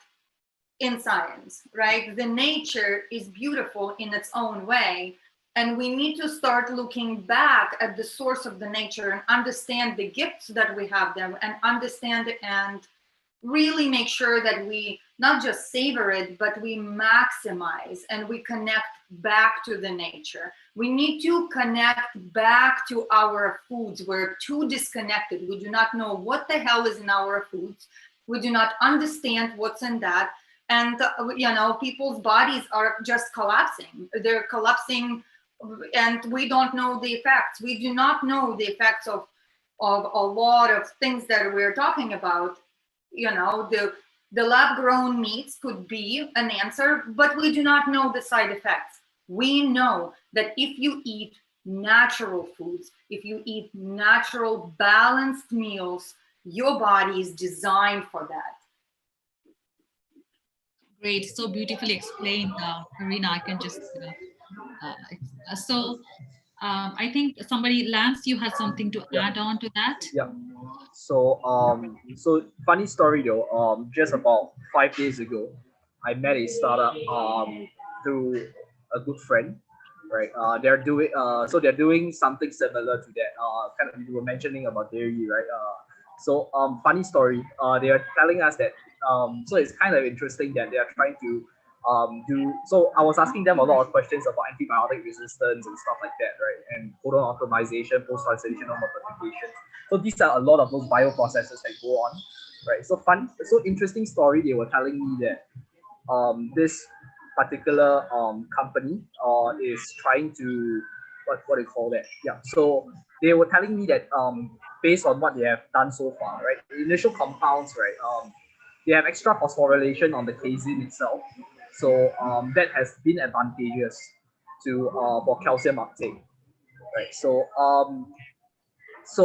in science, right? The nature is beautiful in its own way. And we need to start looking back at the source of the nature and understand the gifts that we have there, and understand and really make sure that we not just savor it, but we maximize and we connect back to the nature. We need to connect back to our foods. We're too disconnected. We do not know what the hell is in our foods. We do not understand what's in that. And, people's bodies are just collapsing. They're collapsing, and we don't know the effects. We do not know the effects of a lot of things that we're talking about. The lab-grown meats could be an answer, but we do not know the side effects. We know that if you eat natural foods, if you eat natural, balanced meals, your body is designed for that. Great, so beautifully explained, Karina. I can just, I think Lance, you had something to add on to that. Yeah. So funny story though. Just about 5 days ago, I met a startup through a good friend, right? They're doing something similar to that. Kind of you were mentioning about dairy, right? Funny story. They are telling us that. So it's kind of interesting that they are trying to do. So I was asking them a lot of questions about antibiotic resistance and stuff like that, right? And codon optimization, post-translational modifications. So these are a lot of those bioprocesses that go on, right? So interesting story. They were telling me that this particular company is trying to what do you call that? Yeah. So they were telling me that based on what they have done so far, right? The initial compounds, right? They have extra phosphorylation on the casein itself, so that has been advantageous to for calcium uptake, right? So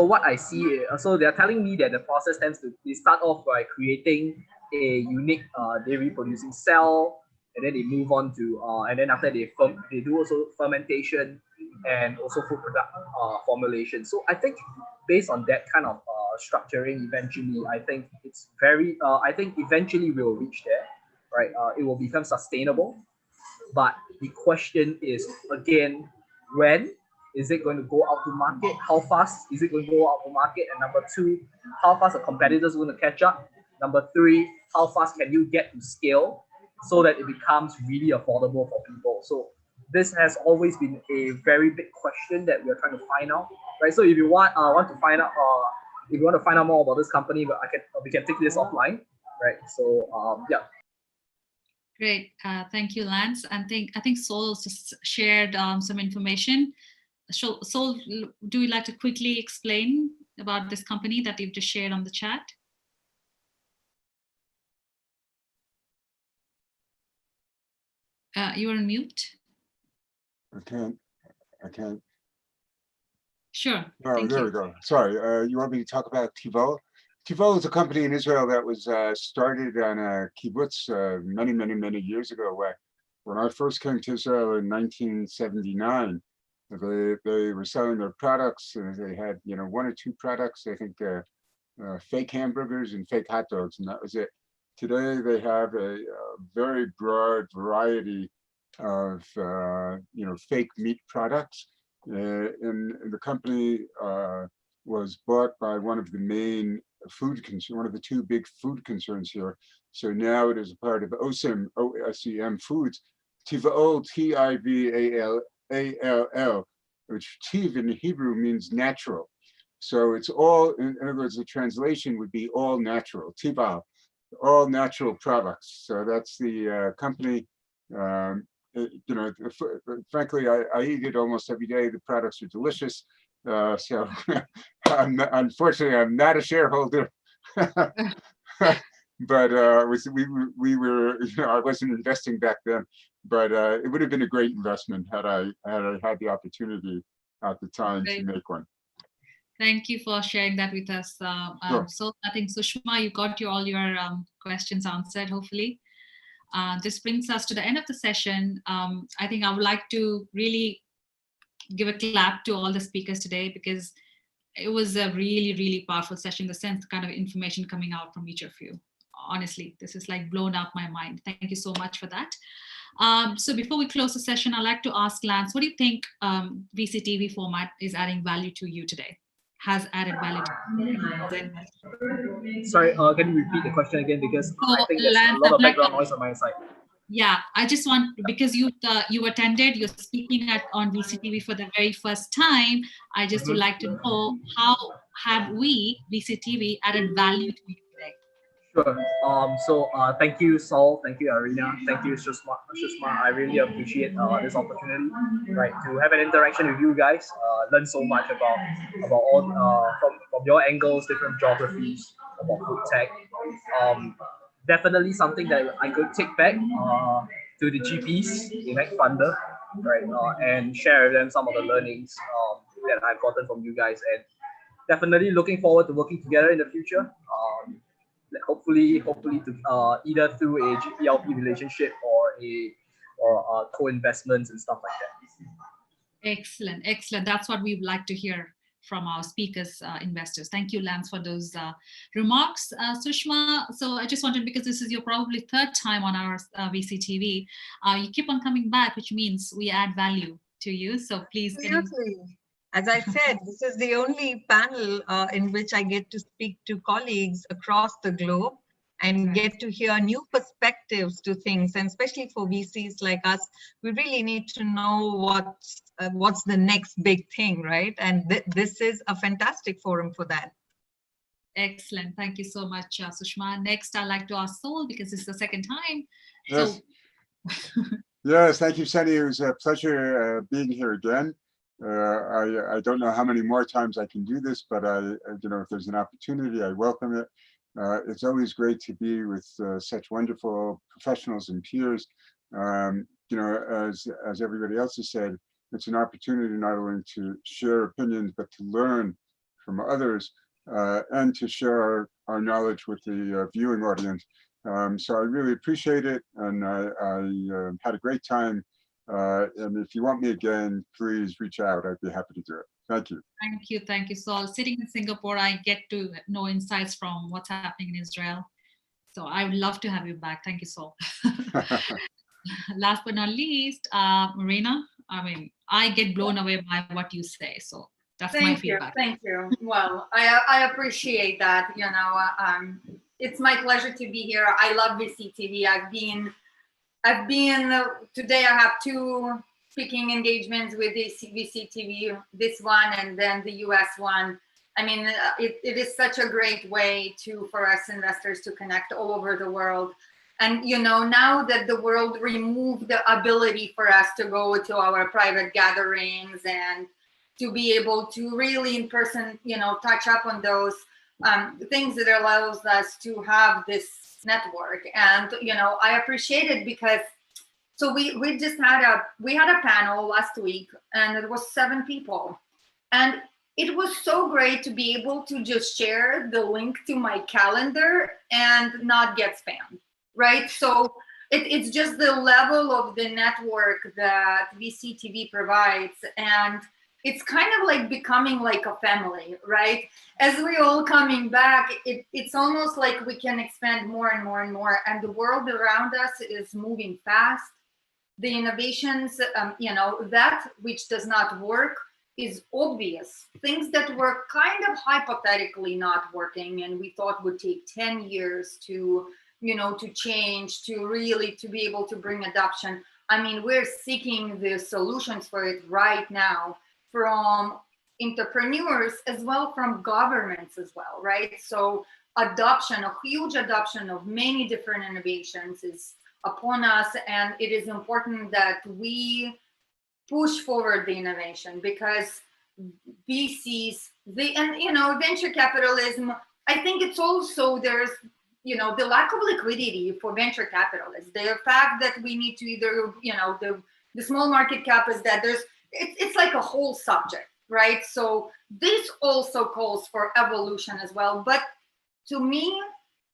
what I see, so they're telling me that the process they start off by creating a unique dairy producing cell, and then they move on to, and then after they do also fermentation and also food product formulation. So I think based on that kind of structuring, eventually, I think it's I think eventually we'll reach there, right? It will become sustainable. But the question is, again, when is it going to go out to market? How fast is it going to go out to market? And number two, how fast are competitors going to catch up? Number three, how fast can you get to scale so that it becomes really affordable for people? So this has always been a very big question that we are trying to find out, right? So if you want to find out, if you want to find out more about this company, we can take this offline, right? So yeah. Great, thank you, Lance. And I think Sol just shared some information. Sol, do you like to quickly explain about this company that you've just shared on the chat? You're on mute. I can't. Sure. Oh, there we go. Sorry, you want me to talk about Tivol? Tivol is a company in Israel that was started on a kibbutz many years ago. When I first came to Israel in 1979, they were selling their products. They had one or two products. I think fake hamburgers and fake hot dogs, and that was it. Today they have a very broad variety of fake meat products, and the company was bought by one of the main one of the two big food concerns here. So now it is a part of OSEM Foods, Tivall, T-I-V-A-L-A-L-L, which Tiv in Hebrew means natural. So it's all, in other words, the translation would be all natural, Tivall, all natural products. So that's the company. Frankly, I eat it almost every day. The products are delicious. So unfortunately, I'm not a shareholder. But we were, I wasn't investing back then, but it would have been a great investment had I had the opportunity at the time to make one. Thank you for sharing that with us. Sure. So I think, Sushma, you got all your questions answered, hopefully. This brings us to the end of the session. I think I would like to really give a clap to all the speakers today, because it was a really, really powerful session, in the sense, the kind of information coming out from each of you. Honestly, this is like blown out my mind. Thank you so much for that. So before we close the session, I'd like to ask Lance, what do you think VCTV format is adding value to you today? Has added value to you? Sorry, can you repeat the question again? Because I think there's Lance, a lot of background noise on my side. Yeah, I just want, because you attended, you're speaking on VCTV for the very first time. I just would like to know, how have we, VCTV, added value to you today? Sure. So thank you, Saul. Thank you, Arina. Thank you, Sushma. I really appreciate this opportunity, right, to have an interaction with you guys. Learn so much about all from your angles, different geographies, about food tech. Definitely something that I could take back to the GPs in Funder, right, and share with them some of the learnings that I've gotten from you guys, and definitely looking forward to working together in the future. Hopefully to either through a GPLP relationship or co-investments and stuff like that. Excellent. That's what we would like to hear from our speakers, investors. Thank you, Lance, for those remarks. Sushma, so I just wanted, because this is your probably third time on our VCTV, you keep on coming back, which means we add value to you. So please. As I said, this is the only panel in which I get to speak to colleagues across the globe and get to hear new perspectives to things. And especially for VCs like us, we really need to know what's the next big thing, right? And this is a fantastic forum for that. Excellent. Thank you so much, Sushma. Next, I'd like to ask Saul, because it's the second time. Yes. So... Yes, thank you, Sunny. It was a pleasure being here again. I don't know how many more times I can do this, but if there's an opportunity, I welcome it. It's always great to be with such wonderful professionals and peers. As everybody else has said, it's an opportunity not only to share opinions, but to learn from others and to share our knowledge with the viewing audience. So I really appreciate it, and I had a great time. And if you want me again, please reach out. I'd be happy to do it. Thank you. Thank you, Saul. Sitting in Singapore, I get to know insights from what's happening in Israel. So I would love to have you back. Thank you, Saul. Last but not least, Marina, I mean, I get blown away by what you say. So that's my feedback. Thank you. Well, I appreciate that. It's my pleasure to be here. I love VCTV. I've been today. I have 2 speaking engagements with VCTV, this one and then the US one. I mean, it is such a great way for us investors to connect all over the world. And now that the world removed the ability for us to go to our private gatherings and to be able to really in person, touch up on those things that allows us to have this network. And I appreciate it, because we just had a panel last week, and it was 7 people, and it was so great to be able to just share the link to my calendar and not get spammed, right? So it's just the level of the network that VCTV provides, and it's kind of like becoming like a family, right? As we all coming back, it's almost like we can expand more and more and more, and the world around us is moving fast. The innovations, that which does not work is obvious. Things that were kind of hypothetically not working and we thought would take 10 years to, to change, to be able to bring adoption. I mean, we're seeking the solutions for it right now from entrepreneurs as well, from governments as well, right? So adoption, a huge adoption of many different innovations is upon us, and it is important that we push forward the innovation, because VCs, venture capitalism, I think it's also, there's, the lack of liquidity for venture capitalists, the fact that we need to either, the small market cap is that it's like a whole subject, right? So this also calls for evolution as well. But to me,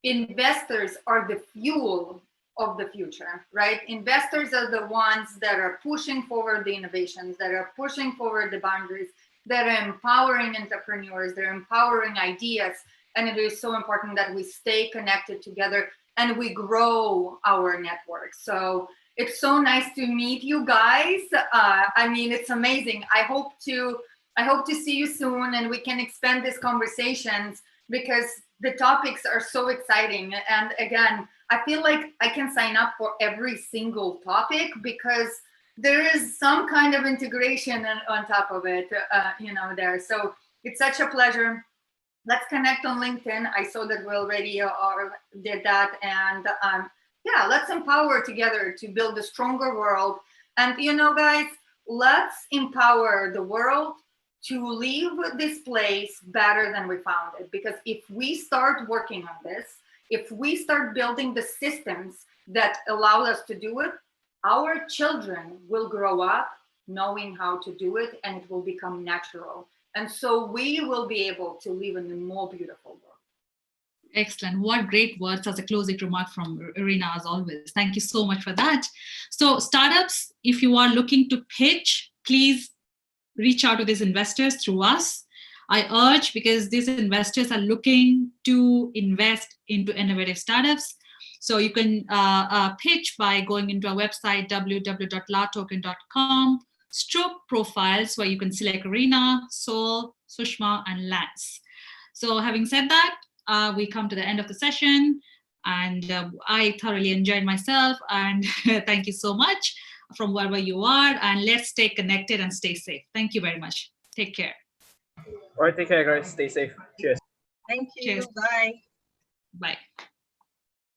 investors are the fuel of the future, right? Investors are the ones that are pushing forward the innovations, that are pushing forward the boundaries, that are empowering entrepreneurs, they're empowering ideas. And it is so important that we stay connected together and we grow our network. So it's so nice to meet you guys. I mean, it's amazing. I hope to see you soon and we can expand these conversations, because the topics are so exciting. And again, I feel like I can sign up for every single topic, because there is some kind of integration on top of it, there. So it's such a pleasure. Let's connect on LinkedIn. I saw that we already did that. And let's empower together to build a stronger world. And, guys, let's empower the world to leave this place better than we found it. Because if we start working on this, if we start building the systems that allow us to do it, our children will grow up knowing how to do it, and it will become natural. And so we will be able to live in a more beautiful world. Excellent. What great words as a closing remark from Irina, as always. Thank you so much for that. So startups, if you are looking to pitch, please reach out to these investors through us. I urge, because these investors are looking to invest into innovative startups. So you can pitch by going into our website, www.latoken.com/profiles, where you can select Irina, Sol, Sushma, and Lance. So having said that, we come to the end of the session, and I thoroughly enjoyed myself, and thank you so much from wherever you are, and let's stay connected and stay safe. Thank you very much. Take care. All right, take care, guys. Stay safe. Cheers. Thank you. Cheers. Bye. Bye.